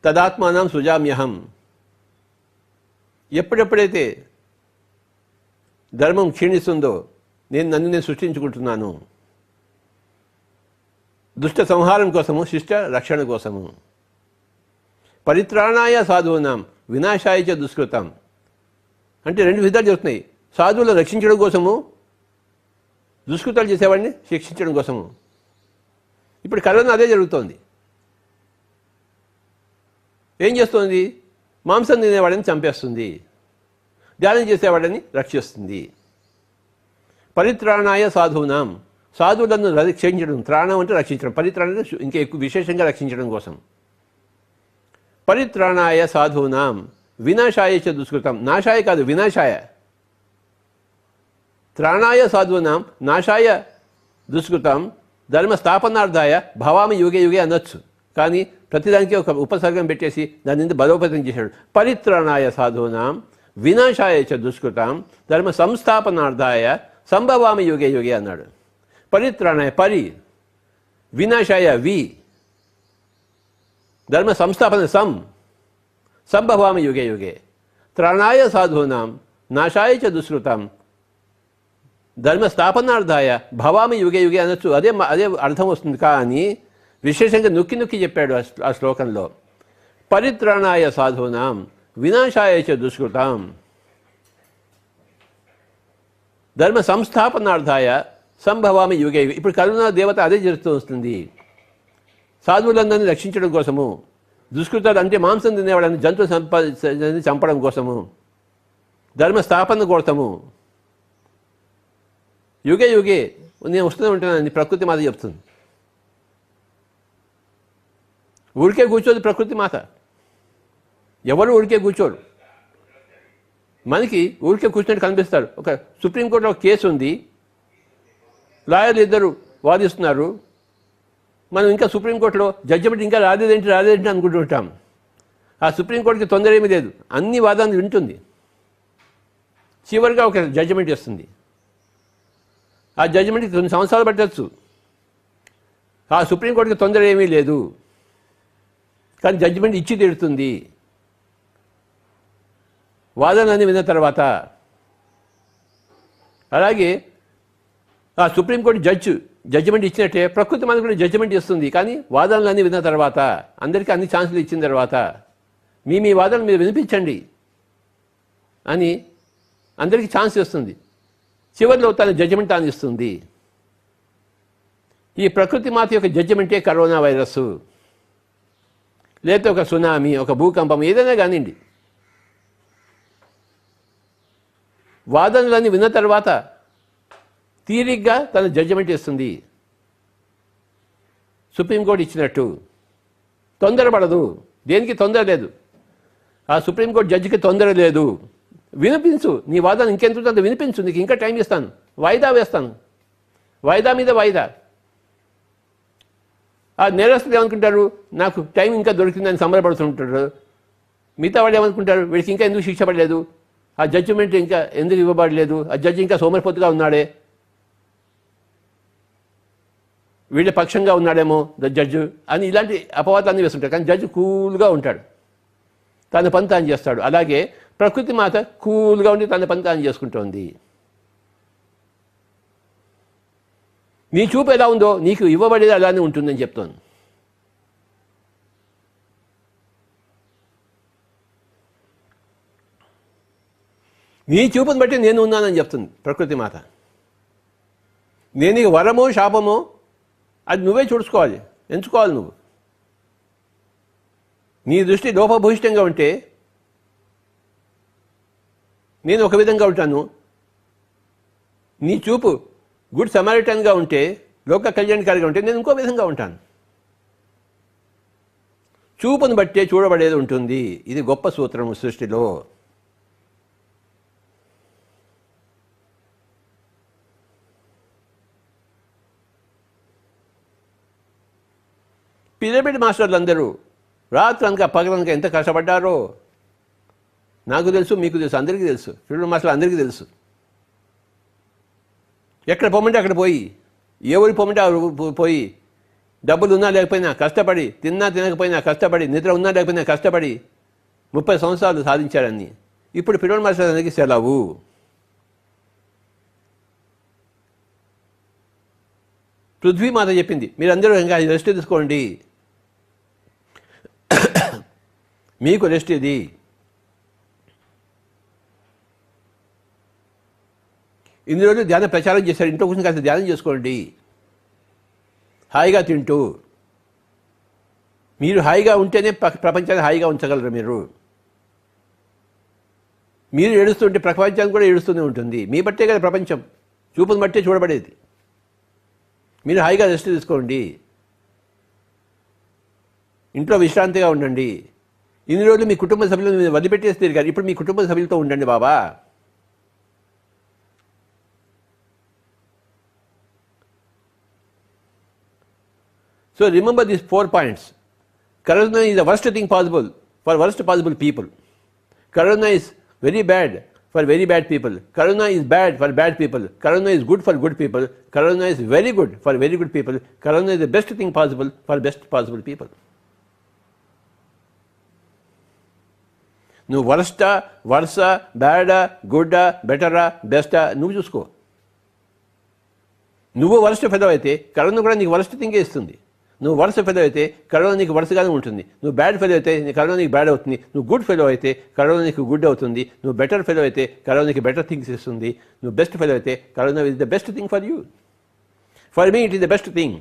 తదాత్మానం సృజామ్యహం. ఎప్పుడెప్పుడైతే ధర్మం క్షీణిస్తుందో నన్ను సృష్టించుకుంటున్నాను. దుష్ట సంహారం కోసము, శిష్ట రక్షణ కోసము. పరిత్రాణాయ సాధూనాం వినాశాయ చ దుష్కృతం. అంటే రెండు విధాలు చెప్తున్నాయి. సాధువులను రక్షించడం కోసము, దుష్కృతాలు చేసేవాడిని శిక్షించడం కోసము. ఇప్పుడు కరోనా అదే జరుగుతోంది. ఏం చేస్తోంది? మాంసం తినేవాడిని చంపేస్తుంది, ధ్యానం చేసేవాడిని రక్షిస్తుంది. పరిత్రాణాయ సాధూనాం, సాధువులను రక్షించడం. త్రాణం అంటే రక్షించడం, పరిత్రాణం ఇంకా ఎక్కువ విశేషంగా రక్షించడం కోసం. పరిత్రాణాయ సాధూనాం వినాశాయ చ దుష్కృతం. నాశాయ కాదు, వినాశాయ. త్రాణాయ సాధూనాం నాశాయ దుష్కృతం ధర్మ స్థాపనార్థాయ భవామి యుగే యుగే అనొచ్చు. కానీ ప్రతిదానికి ఒక ఉపసర్గం పెట్టేసి దాని నుంచి బలోపేతం చేశాడు. పరిత్రాణాయ సాధూనాం వినాశాయ చ దుష్కృతం ధర్మ సంస్థాపనార్థాయ సంభవామి యుగే యుగే అన్నాడు. పరిత్రాణాయ పరి, వినాశాయ వి, ధర్మ సంస్థాపన సంభవామి యుగే యుగే. త్రాణాయ సాధూనాం నాశాయ చ దుష్కృతం ధర్మ స్థాపనార్థాయ భవామి యుగే యుగే అనొచ్చు. అదే అర్థం వస్తుంది. కానీ విశేషంగా నొక్కి చెప్పాడు ఆ శ్లోకంలో. పరిత్రాణాయ సాధూనాం వినాశాయ చ దుష్కృతం ధర్మ సంస్థాపనార్థాయ సంభవామి యుగే యుగే. ఇప్పుడు కరుణా దేవత అదే చేస్తూ వస్తుంది. సాధువులందరినీ రక్షించడం కోసము, దుష్కృతాలు అంటే మాంసం తినేవాళ్ళని జంతు చంపడం కోసము, ధర్మ స్థాపన కోసము యుగే యుగే నేను వస్తూనే ఉంటానని ప్రకృతి మాత చెప్తుంది. ఊరికే కూర్చోదు ప్రకృతి మాత, ఎవరు ఊరికే కూర్చోరు. మనకి ఊరికే కూర్చున్నట్టు కనిపిస్తారు. ఒక సుప్రీంకోర్టులో ఒక కేసు ఉంది, లాయర్లు ఇద్దరు వాదిస్తున్నారు. మనం ఇంకా సుప్రీంకోర్టులో జడ్జిమెంట్ ఇంకా రాదేంటి అనుకుంటుంటాం. ఆ సుప్రీంకోర్టుకి తొందర ఏమీ లేదు, అన్ని వాదాలు వింటుంది, చివరిగా ఒక జడ్జిమెంట్ ఇస్తుంది. ఆ జడ్జిమెంట్కి 2 సంవత్సరాలు పట్టవచ్చు. ఆ సుప్రీంకోర్టుకి తొందర ఏమీ లేదు, కానీ జడ్జిమెంట్ ఇచ్చి తీరుతుంది వాదనలన్నీ విన్న తర్వాత. అలాగే ఆ సుప్రీంకోర్టు జడ్జిమెంట్ ఇచ్చినట్టే ప్రకృతి మనకు కూడా జడ్జిమెంట్ ఇస్తుంది. కానీ వాదనలన్నీ విన్న తర్వాత, అందరికీ అన్ని ఛాన్సులు ఇచ్చిన తర్వాత మీ వాదనలు మీరు వినిపించండి అని అందరికీ ఛాన్స్ ఇస్తుంది. చివరిలో తన జడ్జిమెంట్ తాను ఇస్తుంది. ఈ ప్రకృతి మాత యొక్క జడ్జిమెంటే కరోనా వైరస్, లేకపోతే ఒక సునామీ, ఒక భూకంపం, ఏదైనా కానివ్వండి. వాదనలన్నీ విన్న తర్వాత తీరిగ్గా తన జడ్జిమెంట్ ఇస్తుంది. సుప్రీంకోర్టు ఇచ్చినట్టు తొందరపడదు, దేనికి తొందర లేదు. ఆ సుప్రీంకోర్టు జడ్జికి తొందర లేదు. వినిపించు, నీ వాదన ఇంకెంత అంత వినిపించు, నీకు ఇంకా టైం ఇస్తాను, వాయిదా వేస్తాను, వాయిదా మీద వాయిదా. ఆ నేరస్తులు ఏమనుకుంటారు, నాకు టైం ఇంకా దొరికిందని సంబరపడుతుంటారు. మిగతా వాళ్ళు ఏమనుకుంటారు, వీడికి ఇంకా ఎందుకు శిక్ష పడలేదు, ఆ జడ్జిమెంట్ ఇంకా ఎందుకు ఇవ్వబడలేదు, ఆ జడ్జి ఇంకా సోమరిపోతుగా ఉన్నాడే, వీళ్ళ పక్షంగా ఉన్నాడేమో జడ్జి అని ఇలాంటి అపవాదాన్ని వేస్తుంటారు. కానీ జడ్జి కూల్గా ఉంటాడు, తన పని తాను చేస్తాడు. అలాగే ప్రకృతి మాత కూల్గా ఉండి తన పని తాను చేసుకుంటోంది. నీ చూపు ఎలా ఉందో నీకు ఇవ్వబడేది అలానే ఉంటుందని చెప్తాను. నీ చూపుని బట్టి నేను ఉన్నానని చెప్తుంది ప్రకృతి మాత. నేను నీకు వరమో శాపమో అది నువ్వే చూసుకోవాలి, ఎంచుకోవాలి నువ్వు. నీ దృష్టి లోపభూయిష్టంగా ఉంటే నేను ఒక విధంగా ఉంటాను, నీ చూపు గుడ్ సమారిటన్గా ఉంటే, లోక కళ్యాణకారిగా ఉంటే నేను ఇంకో విధంగా ఉంటాను. చూపును బట్టే చూడబడేది ఉంటుంది. ఇది గొప్ప సూత్రం సృష్టిలో. పిరమిడ్ మాస్టర్లు అందరూ రాత్రనక పగలనక ఎంత కష్టపడ్డారో నాకు తెలుసు, మీకు తెలుసు, అందరికీ తెలుసు. పిరమిడ్ మాస్టర్లు అందరికీ తెలుసు. ఎక్కడ పొమ్మంటే అక్కడ పోయి, ఏ ఊరికి పొమ్మంటే ఆ పోయి, డబ్బులు ఉన్నా లేకపోయినా కష్టపడి, తిన్నా తినకపోయినా కష్టపడి, నిద్ర ఉన్నా లేకపోయినా కష్టపడి 30 సంవత్సరాలు సాధించారని. ఇప్పుడు పిరమిడ్ మాస్టర్ అందరికీ సెలవు. పృథ్వీమాత చెప్పింది, మీరందరూ ఇంకా రెస్ట్ తీసుకోండి, మీకు రెస్ట్ ఇది. ఇన్ని రోజులు ధ్యాన ప్రచారం చేశారు, ఇంట్లో కూర్చొని కాస్త ధ్యానం చేసుకోండి, హాయిగా తింటూ. మీరు హాయిగా ఉంటేనే ప్రపంచాన్ని హాయిగా ఉంచగలరు. మీరు ఏడుస్తుంటే ప్రపంచానికి కూడా ఏడుస్తూనే ఉంటుంది. మీ బట్టే కదా ప్రపంచం, చూపును బట్టే చూడబడేది. మీరు హాయిగా రెస్ట్ తీసుకోండి, ఇంట్లో విశ్రాంతిగా ఉండండి. ఇన్ని రోజులు మీ కుటుంబ సభ్యులను మీరు వదిలిపెట్టేసి తిరిగారు, ఇప్పుడు మీ కుటుంబ సభ్యులతో ఉండండి బాబా. So remember these 4 points. Karuna is the worst thing possible for worst possible people. Karuna is very bad for very bad people. Karuna is bad for bad people. Karuna is good for good people. Karuna is very good for very good people. Karuna is the best thing possible for best possible people. నువ్వు వర్స్టా, versa, బ్యాడా, గుడ్డా, బెటరా, బెస్టా నువ్వు చూసుకో. నువ్వు worst fellow అయితే corona కూడా నీకు worst థింగే ఇస్తుంది. నువ్వు వరస్ట్ ఫెలో అయితే కరోనా నీకు వరసగానే ఉంటుంది. నువ్వు బ్యాడ్ ఫెలో అయితే కరోనా నీకు బ్యాడ్ అవుతుంది. నువ్వు గుడ్ ఫెలో అయితే కరోనా నీకు గుడ్ అవుతుంది. నువ్వు బెటర్ ఫెలో అయితే కరోనా నీకు బెటర్ థింగ్స్ ఇస్తుంది. నువ్వు బెస్ట్ ఫెలో అయితే corona is the best thing for you. For me it is the best thing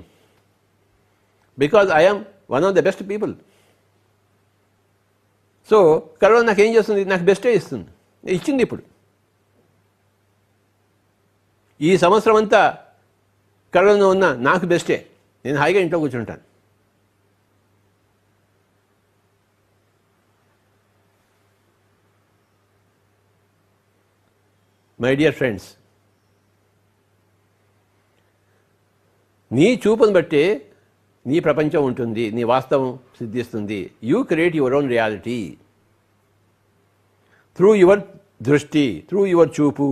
because I am one of the best people. So corona నాకు ఏం చేస్తుంది? నాకు బెస్టే ఇస్తుంది, ఇచ్చింది. ఇప్పుడు ఈ సంవత్సరం అంతా కరోనా ఉన్నా నాకు బెస్టే. నేను హాయిగా ఇంట్లో కూర్చుంటాను. మై డియర్ ఫ్రెండ్స్, నీ చూపును బట్టే నీ ప్రపంచం ఉంటుంది, నీ వాస్తవం సిద్ధిస్తుంది. You create your own reality through your దృష్టి, త్రూ యువర్ చూపు.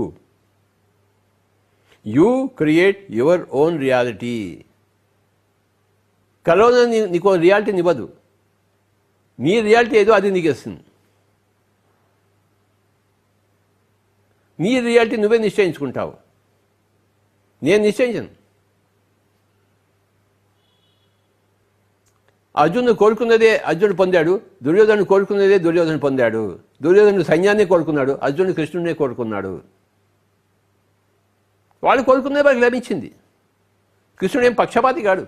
You create your own reality. Corona నీకు రియాలిటీని ఇవ్వదు. నీ రియాలిటీ ఏదో అది నీకు ఇస్తుంది. నీ రియాలిటీ నువ్వే నిశ్చయించుకుంటావు, నేను నిశ్చయించను. అర్జునుడు కోరుకున్నదే అర్జునుడు పొందాడు, దుర్యోధనుడు కోరుకున్నదే దుర్యోధనుడు పొందాడు. దుర్యోధనుడు సైన్యాన్ని కోరుకున్నాడు, అర్జునుడు కృష్ణుడినే కోరుకున్నాడు. వాళ్ళు కోరుకున్నదే వారికి లభించింది. కృష్ణుడు ఏం పక్షపాతి కాడు.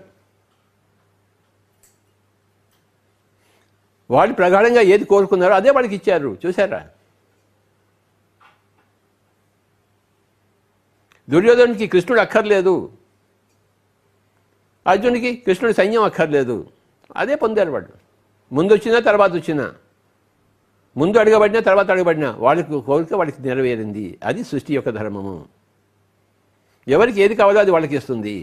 వాళ్ళు ప్రగాఢంగా ఏది కోరుకున్నారో అదే వాళ్ళకి ఇచ్చారు. చూసారా? దుర్యోధనుడికి కృష్ణుడు అక్కర్లేదు, అర్జునుడికి కృష్ణుడి సైన్యం అక్కర్లేదు. అదే పొందారు వాళ్ళు. ముందు వచ్చినా తర్వాత వచ్చినా, ముందు అడగబడినా తర్వాత అడగబడినా వాళ్ళకి కోరిక వాళ్ళకి నెరవేరింది. అది సృష్టి యొక్క ధర్మము. ఎవరికి ఏది కావాలో అది వాళ్ళకి ఇస్తుంది.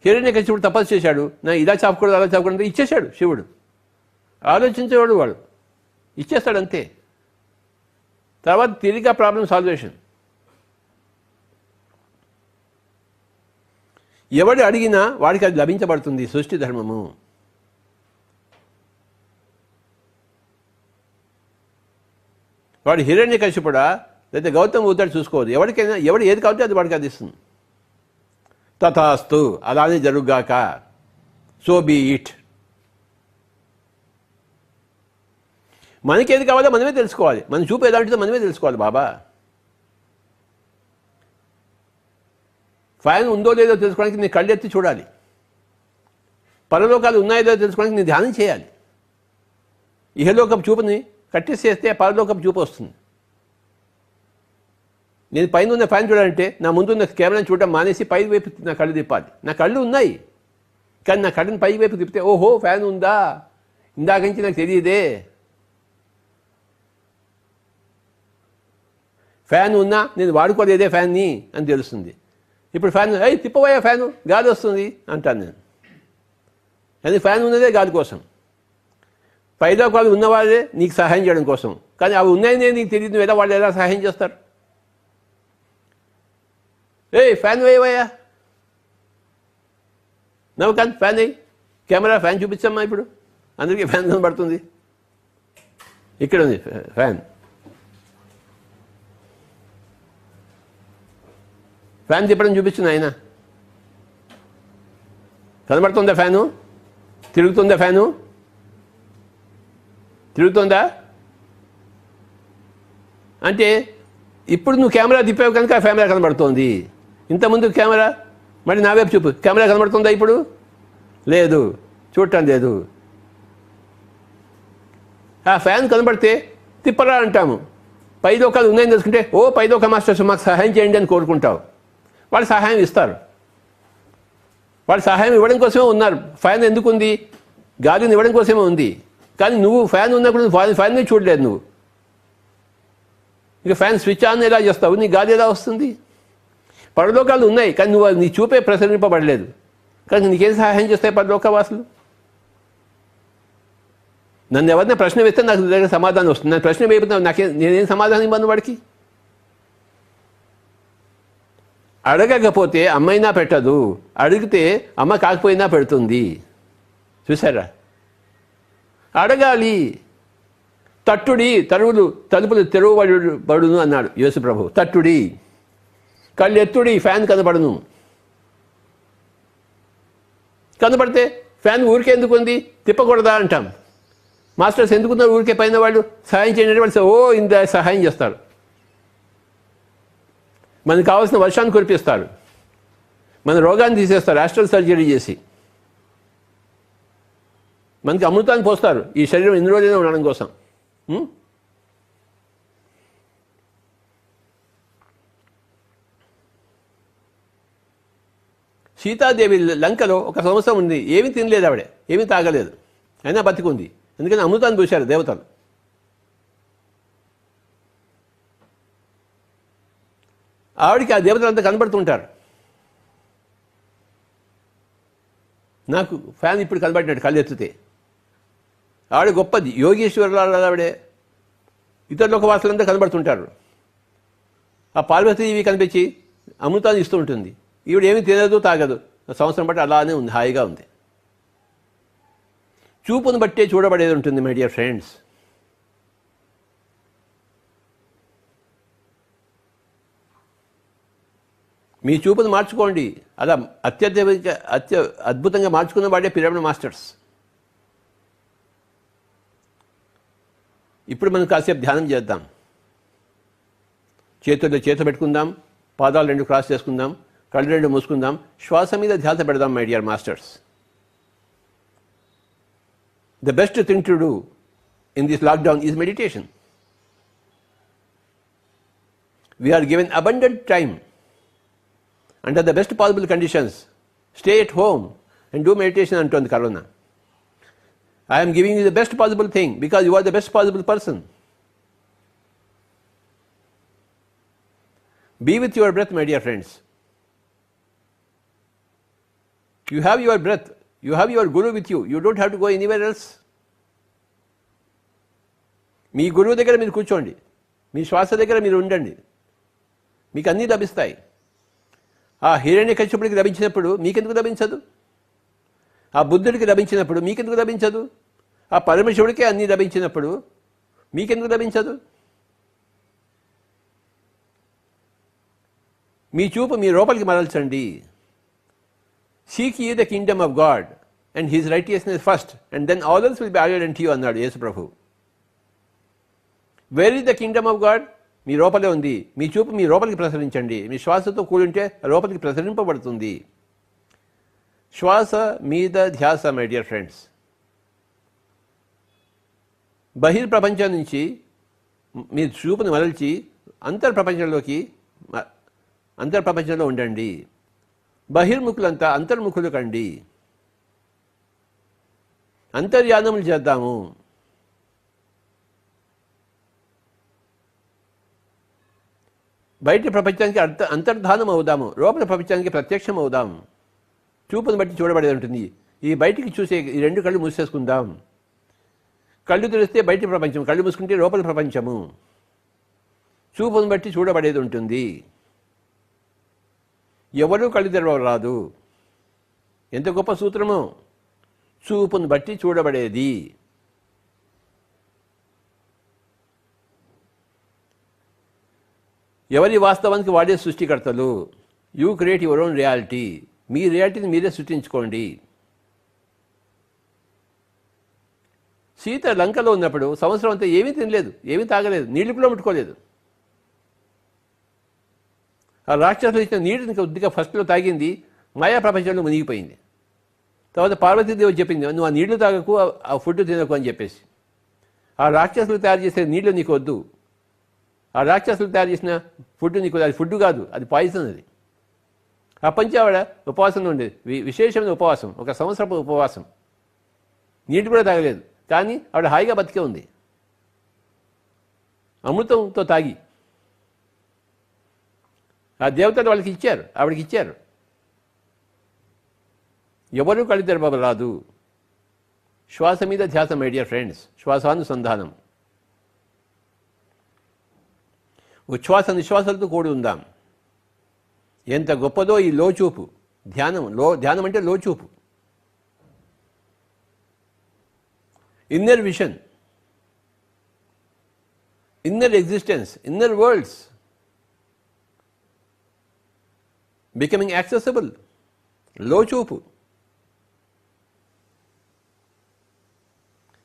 హిరణ్యకశిపుడు తపస్సు చేశాడు, నా ఇలా చాపకూడదు అలా చాపకూడదు ఇచ్చేశాడు శివుడు. ఆలోచించేవాడు వాడు, ఇచ్చేస్తాడు అంతే. తర్వాత తిరిగి ప్రాబ్లం సాల్వేషన్. ఎవడు అడిగినా వాడికి అది లభించబడుతుంది. సృష్టి ధర్మము. వాడు హిరణ్యకశిపుడా లేదా గౌతమ బుద్ధుడు చూసుకోదు. ఎవరికైనా ఎవడు ఏది కావాలంటే అది వాడికి అది ఇస్తుంది. తథాస్తు, అలానే జరుగుగాక. So be it. మనకేది కావాలో మనమే తెలుసుకోవాలి. మన చూపు ఎలాంటిదో మనమే తెలుసుకోవాలి బాబా. ఫ్యాన్ ఉందో లేదో తెలుసుకోవడానికి నేను కళ్ళు ఎత్తి చూడాలి. పరలోకాలు ఉన్నాయో తెలుసుకోవడానికి నేను ధ్యానం చేయాలి. ఇహలోకపు చూపుని కట్టేసేస్తే పరలోకపు చూపు వస్తుంది. నేను పైన ఉన్న ఫ్యాన్ చూడాలంటే నా ముందున్న కెమెరాని చూడడం మానేసి పై వైపు నా కళ్ళు తిప్పాలి. నా కళ్ళు ఉన్నాయి, కానీ నా కళ్ళని పై వైపు తిప్పితే ఓహో ఫ్యాన్ ఉందా, ఇందాక నుంచి నాకు తెలియదే. ఫ్యాన్ ఉన్నా నేను వాడుకోలేదే ఫ్యాన్ని అని తెలుస్తుంది. ఇప్పుడు ఫ్యాన్ తిప్పబోయా ఫ్యాను గాలి వస్తుంది అంటాను నేను. అది ఫ్యాన్ ఉన్నదే గాలి కోసం. పైలోకాలు ఉన్నవాళ్ళే నీకు సహాయం చేయడం కోసం, కానీ అవి ఉన్నాయనే నీకు తెలియదు. నువ్వు వాళ్ళు ఎలా సహాయం చేస్తారు? ఫ్యాన్ వేయవయ్యా, నవ్వు కానీ ఫ్యాన్ వేయి. కెమెరా ఫ్యాన్ చూపించమ్మా. ఇప్పుడు అందరికీ ఫ్యాన్ కనబడుతుంది. ఇక్కడ ఉంది ఫ్యాన్. ఫ్యాన్ తిప్పడం చూపించింది ఆయన. కనబడుతుందా ఫ్యాను? తిరుగుతుందా ఫ్యాను? తిరుగుతుందా? అంటే ఇప్పుడు నువ్వు కెమెరా తిప్పావు కనుక ఆ కెమెరా కనబడుతోంది. ఇంతకుముందు కెమెరా మరి నా వైపు చూపు. కెమెరా కనబడుతుందా ఇప్పుడు? లేదు, చూడటం లేదు. ఆ ఫ్యాన్ కనబడితే తిప్పరా అంటాము. పైలోకాలు ఉన్నాయని తెలుసుకుంటే పైలోక మాస్టర్స్ మాకు సహాయం చేయండి అని కోరుకుంటావు. వాళ్ళు సహాయం ఇస్తారు. వాళ్ళు సహాయం ఇవ్వడం కోసమే ఉన్నారు. ఫ్యాన్ ఎందుకు ఉంది? గాలిని ఇవ్వడం కోసమే ఉంది. కానీ నువ్వు ఫ్యాన్ ఉన్నప్పుడు ఫ్యాన్ని చూడలేదు నువ్వు. ఇక ఫ్యాన్ స్విచ్ ఆన్ ఎలా చేస్తావు? నీ గాలి ఎలా వస్తుంది? పరలోకాలు ఉన్నాయి, కానీ నువ్వు నీ చూపే ప్రసరింపబడలేదు. కానీ నీకేం సహాయం చేస్తాయి పరలోకవాసులు? నన్ను ఎవరైనా ప్రశ్న వేస్తే నాకు దగ్గర సమాధానం వస్తుంది. నన్ను ప్రశ్న వేపుతున్నావు, నేనేం సమాధానం ఇవ్వను వాడికి? అడగకపోతే అమ్మైనా పెట్టదు, అడిగితే అమ్మ కాకపోయినా పెడుతుంది. చూసారా? అడగాలి. తట్టుడి తలుపులు తెరవబడును అన్నాడు యేసు ప్రభు. తట్టుడి, కళ్ళు ఎత్తుడి, ఫ్యాన్ కనబడును. కనబడితే ఫ్యాన్ ఊరికే ఎందుకు ఉంది? తిప్పకూడదా అంటాం. మాస్టర్స్ ఎందుకున్నారు ఊరికే? పైన వాళ్ళు సహాయం చేయండి వాళ్ళు ఇంత సహాయం చేస్తారు. మనకు కావాల్సిన వర్షాన్ని కురిపిస్తారు, మన రోగాన్ని తీసేస్తారు ఆస్ట్రల్ సర్జరీ చేసి. మనకి అమృతాన్ని పోస్తారు ఈ శరీరం ఎన్ని రోజులైనా ఉండడం కోసం. సీతాదేవి లంకలో 1 సంవత్సరం ఉంది. ఏమీ తినలేదు ఆవిడ, ఏమీ తాగలేదు, అయినా బతికుంది. ఎందుకని అమృతాన్ని పూశారు దేవతలు. ఆవిడికి ఆ దేవతలంతా కనబడుతుంటారు. నాకు ఫ్యాన్ ఇప్పుడు కనబడినట్టు కళ్ళు ఎత్తితే. ఆవిడ గొప్పది, యోగేశ్వరులాగా ఆవిడే. ఇతర లోకవాసులంతా కనబడుతుంటారు. ఆ పార్వతీదేవి కనిపించి అమృతాన్ని ఇస్తూ ఉంటుంది. ఈవిడ ఏమీ తినదు తాగదు, సంవత్సరం బట్టి అలానే ఉంది, హాయిగా ఉంది. చూపును బట్టే చూడబడేది ఉంటుంది మై డియర్ ఫ్రెండ్స్. మీ చూపును మార్చుకోండి. అలా అద్భుతంగా మార్చుకున్న వాడే పిరమిడ్ మాస్టర్స్. ఇప్పుడు మనం కాసేపు ధ్యానం చేద్దాం. చేతుల్లో చేతులు పెట్టుకుందాం, పాదాలు 2 క్రాస్ చేసుకుందాం, కళ్ళు 2 మూసుకుందాం, శ్వాస మీద ధ్యాస పెడదాం my dear masters. The best thing to do in this lockdown is meditation. We are given abundant time. Under the best possible conditions, stay at home and do meditation unto the corona. I am giving you the best possible thing because you are the best possible person. Be with your breath, my dear friends. You have your breath. You have your guru with you. You don't have to go anywhere else. మీ గురువు దగ్గర మీరు కూర్చోండి, మీ శ్వాస దగ్గర మీరు ఉండండి, మీకు అన్నీ లభిస్తాయి. ఆ హిరణ్యకశ్యపుడికి లభించినప్పుడు మీకెందుకు లభించదు? ఆ బుద్ధుడికి లభించినప్పుడు మీకెందుకు లభించదు? ఆ పరమశివుడికే అన్నీ లభించినప్పుడు మీకెందుకు లభించదు? మీ చూపు మీ లోపలికి మరల్చండి. Seek ye the kingdom of God and his righteousness first, and then all else will be added unto you అన్నాడు యేసు ప్రభు. Where is the kingdom of God? మీ లోపలే ఉంది. మీ చూపు మీ లోపలికి ప్రసరించండి. మీ శ్వాసతో కూడుంటే లోపలికి ప్రసరింపబడుతుంది. శ్వాస మీద ధ్యాస మై డియర్ ఫ్రెండ్స్. బహిర్ప్రపంచం నుంచి మీ చూపును మరల్చి అంతర్ప్రపంచంలో ఉండండి. బహిర్ముఖులంతా అంతర్ముఖులు కండి. అంతర్యానములు చేద్దాము. బయటి ప్రపంచానికి అంతర్ధానం అవుదాము, లోపల ప్రపంచానికి ప్రత్యక్షం అవుదాం. చూపును బట్టి చూడబడేది ఉంటుంది. ఈ బయటికి చూసే ఈ రెండు కళ్ళు మూసేసుకుందాం. కళ్ళు తెరిస్తే బయటి ప్రపంచం, కళ్ళు మూసుకుంటే లోపల ప్రపంచము. చూపును బట్టి చూడబడేది ఉంటుంది. ఎవరూ కళ్ళు తెరవరాదు. ఎంత గొప్ప సూత్రమో! చూపును బట్టి చూడబడేది. ఎవరి వాస్తవానికి వాడే సృష్టికర్తలు. You create your own reality. మీ రియాలిటీని మీరే సృష్టించుకోండి. సీత లంకలో ఉన్నప్పుడు సంవత్సరం అంతా ఏమీ తినలేదు, ఏమీ తాగలేదు, నీళ్లు కూడా ముట్టుకోలేదు. ఆ రాక్షసులు ఇచ్చిన నీటిని కొద్దిగా ఫస్ట్లో తాగింది, మాయా ప్రపంచంలో మునిగిపోయింది. తర్వాత పార్వతీదేవి చెప్పింది, నువ్వు ఆ నీళ్లు తాగకు, ఆ ఫుడ్ తినకు అని చెప్పేసి. ఆ రాక్షసులు తయారు చేసే నీళ్లు నీకు వద్దు. ఆ రాక్షసులు తయారు చేసిన ఫుడ్ నీకు, అది ఫుడ్ కాదు, అది పాయిజన్. అది అప్పంచి ఆవిడ ఉపవాసంలో ఉండేది, విశేషమైన ఉపవాసం, ఒక సంవత్సరపు ఉపవాసం. నీటి కూడా తాగలేదు, కానీ ఆవిడ హాయిగా బతికే ఉంది, అమృతంతో తాగి. ఆ దేవతలు వాళ్ళకి ఇచ్చారు, ఆవిడకి ఇచ్చారు. ఎవరూ కళ్ళు తెరవరాదు. శ్వాస మీద ధ్యాస మై డియర్ ఫ్రెండ్స్. శ్వాసానుసంధానం. ఉచ్ఛ్వాస నిశ్వాసాలతో కూడి ఉందాం. ఎంత గొప్పదో ఈ లోచూపు ధ్యానం. ధ్యానం అంటే లోచూపు, inner vision, inner existence, inner worlds becoming accessible. లోచూపు.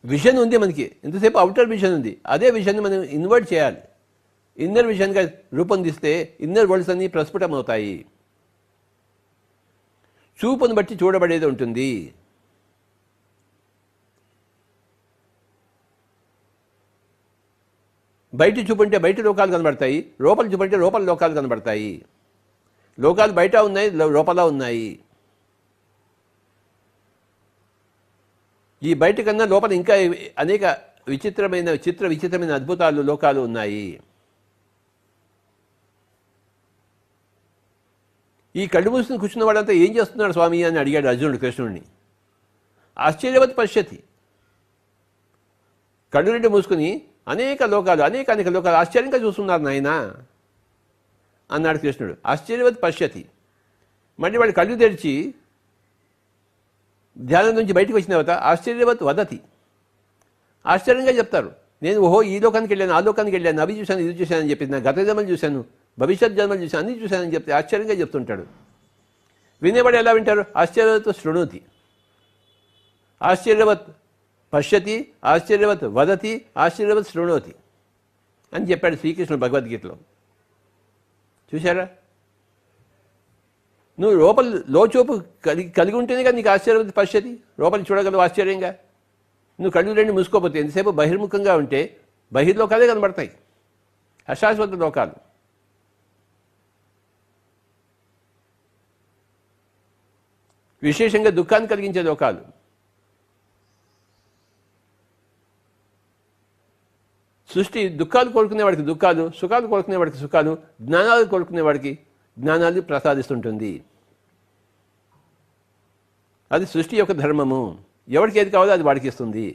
విజన్ ఉంది మనకి, ఎంతసేపు అవుటర్ విజన్ ఉంది. అదే విజన్ మనం ఇన్వర్ట్ చేయాలి. ఇన్నర్ విజన్గా రూపొందిస్తే ఇన్నర్ వరల్డ్స్ అన్నీ ప్రస్ఫుటమవుతాయి. చూపును బట్టి చూడబడేది ఉంటుంది. బయట చూపుంటే బయట లోకాలు కనబడతాయి, లోపల చూపుంటే లోపల లోకాలు కనబడతాయి. లోకాలు బయట ఉన్నాయి, లోపల ఉన్నాయి. ఈ బయట కన్నా లోపల ఇంకా అనేక విచిత్రమైన అద్భుతాలు, లోకాలు ఉన్నాయి. ఈ కళ్ళు మూసుకుని కూర్చున్న వాడంతా ఏం చేస్తున్నాడు స్వామి అని అడిగాడు అర్జునుడు కృష్ణుడిని. ఆశ్చర్యవత్ పశ్యతి. కళ్ళు రెండు మూసుకుని అనేక లోకాలు ఆశ్చర్యంగా చూస్తున్నారు నాయన అన్నాడు కృష్ణుడు. ఆశ్చర్యవత్ పశ్యతి. మళ్ళీ వాడు కళ్ళు తెరిచి ధ్యానం నుంచి బయటకు వచ్చిన తర్వాత ఆశ్చర్యవత్ వదతి. ఆశ్చర్యంగా చెప్తారు, నేను ఓహో ఈ లోకానికి వెళ్ళాను, ఆ లోకానికి వెళ్ళాను, అవి చూశాను, ఇది చూశాను అని చెప్పి, నా గత జన్మలు చూశాను, భవిష్యత్ జన్మలు చూశాను, అన్నీ చూశానని చెప్తే ఆశ్చర్యంగా చెప్తుంటాడు. వినేవాడు ఎలా వింటారు? ఆశ్చర్యవత్ శృణోతి, ఆశ్చర్యవత్ పశ్యతి, ఆశ్చర్యవత్ వదతి, ఆశ్చర్యవత్ శృణోతి అని చెప్పాడు శ్రీకృష్ణుడు భగవద్గీతలో. చూశారా? నువ్వు లోపల లోచూపు కలిగి ఉంటేనే కదా నీకు ఆశ్చర్యవత్ పశ్యతి, లోపల చూడగలవు ఆశ్చర్యంగా. నువ్వు కళ్ళు రెండు మూసుకోపోతే, ఎంతసేపు బహిర్ముఖంగా ఉంటే బహిర్లోకాలే కనబడతాయి, అశాశ్వత లోకాలు. విశేషంగా దుఃఖాన్ని కలిగించే లోకాలు. సృష్టి దుఃఖాలు కోరుకునేవాడికి దుఃఖాలు, సుఖాలు కోరుకునేవాడికి సుఖాలు, జ్ఞానాలు కోరుకునేవాడికి జ్ఞానాలు ప్రసాదిస్తుంటుంది. అది సృష్టి యొక్క ధర్మము. ఎవరికి ఏది కావాలో అది వాడికి ఇస్తుంది.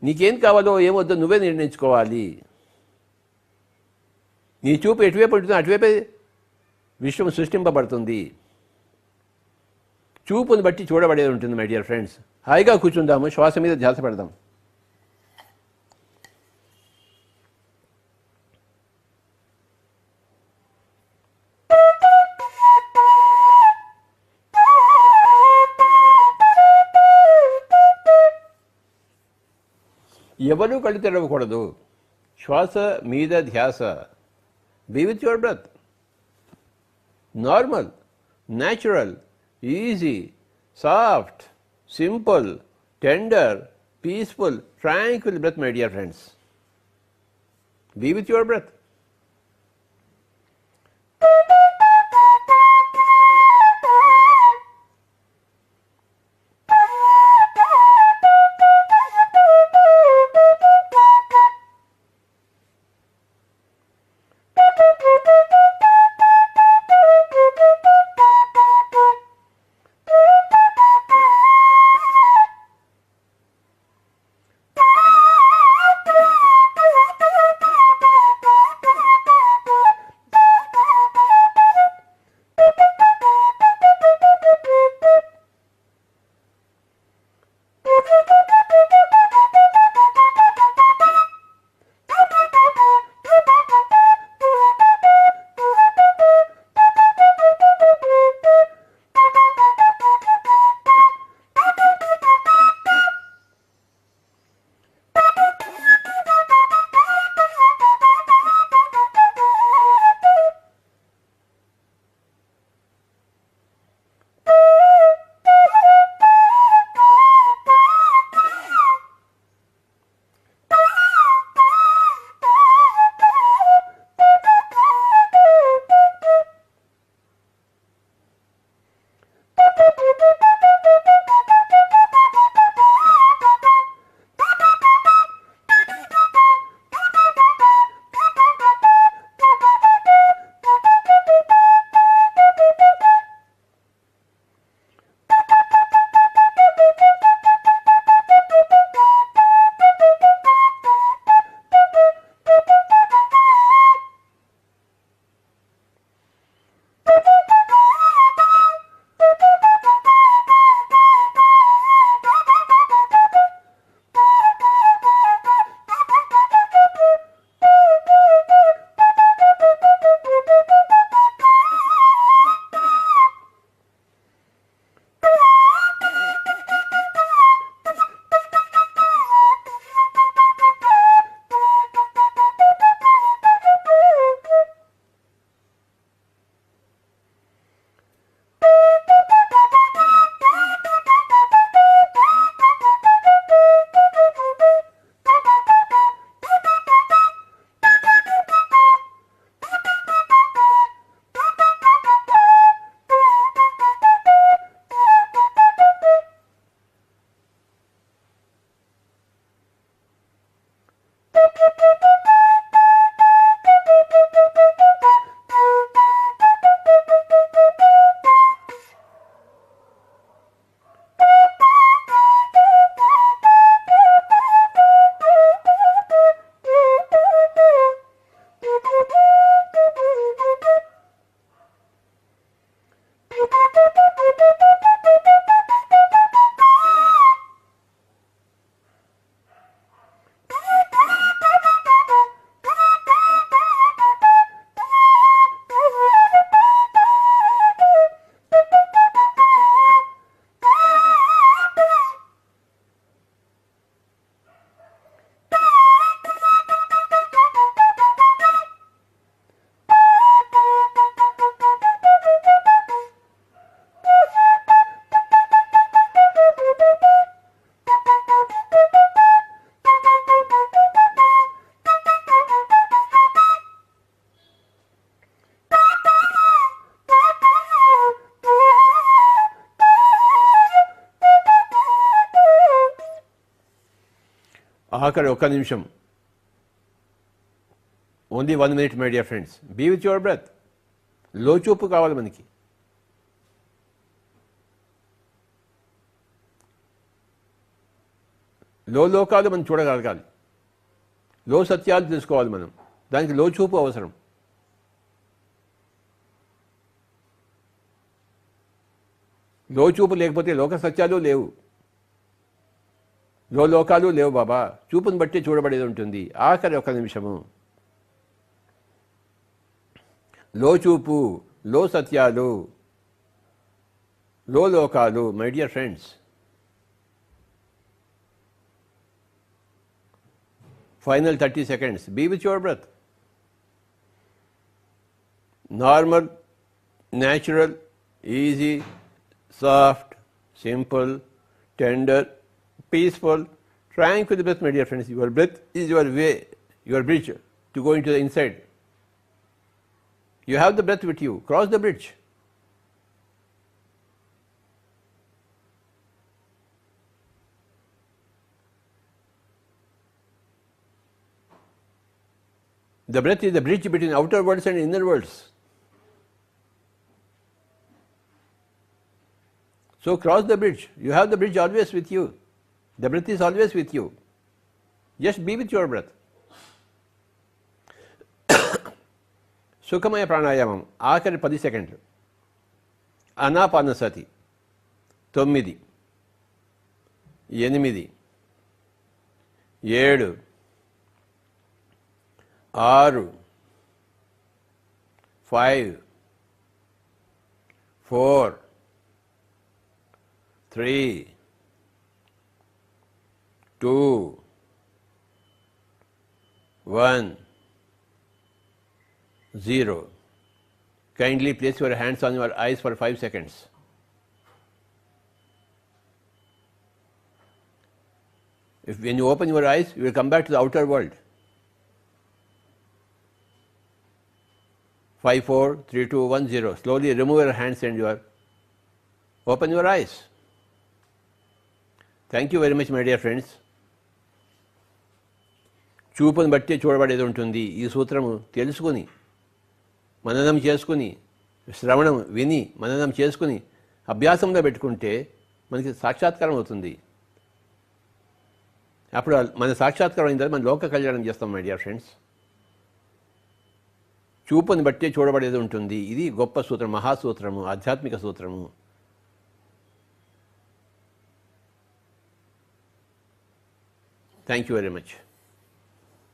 నీకేం కావాలో ఏమొద్దో నువ్వే నిర్ణయించుకోవాలి. నీ చూపు ఎటువైపు ఉంటుందో అటువైపే విశ్వం సృష్టింపబడుతుంది. చూపుని బట్టి చూడబడేది ఉంటుంది మై డియర్ ఫ్రెండ్స్. హాయిగా కూర్చుందాము, శ్వాస మీద ధ్యాస పెడదాం. ఎవరూ కళ్ళు తెరవకూడదు. శ్వాస మీద ధ్యాస. Be with your breath. Normal, natural, easy, soft, simple, tender, peaceful, tranquil breath, my dear friends. Be with your breath. ఆఖరి ఒక్క నిమిషం, only 1 minute my dear friends. Be with your breath. లోచూపు కావాలి మనకి. లోకాలు మనం చూడగలగాలి, లో సత్యాలు తెలుసుకోవాలి మనం. దానికి లోచూపు అవసరం. లోచూపు లేకపోతే లోక సత్యాలు లేవు, లోకాలు లేవు బాబా. చూపును బట్టి చూడబడేది ఉంటుంది. ఆఖరి ఒక్క నిమిషము. లోచూపు, లో సత్యాలు, లోకాలు. My dear friends, final 30 seconds. Be with your breath. Normal, natural, easy, soft, simple, tender, peaceful, tranquil breath, my dear friends. Your breath is your way, your bridge to go into the inside. You have the breath with you. Cross the bridge. The breath is the bridge between outer worlds and inner worlds. So cross the bridge. You have the bridge always with you. The breath is always with you. Just be with your breath. సుఖమయ ప్రాణాయామం ఆఖరి 10 సెకండ్లు. Anapanasati 9, 8, 7, 6, 5, 4, 3, 2, 1, 0. Kindly place your hands on your eyes for 5 seconds. When you open your eyes, you will come back to the outer world. 5, 4, 3, 2, 1, 0. Slowly remove your hands and open your eyes. Thank you very much, my dear friends. చూపును బట్టి చూడబడేది ఉంటుంది. ఈ సూత్రము తెలుసుకుని మననం చేసుకుని, శ్రవణం విని మననం చేసుకుని అభ్యాసంలో పెట్టుకుంటే మనకి సాక్షాత్కారం అవుతుంది. అప్పుడు మన సాక్షాత్కారం అయిన తర్వాత మన లోక కళ్యాణం చేస్తాం మై డియర్ ఫ్రెండ్స్. చూపుని బట్టే చూడబడేది ఉంటుంది. ఇది గొప్ప సూత్రం, మహాసూత్రము, ఆధ్యాత్మిక సూత్రము. Thank you very much.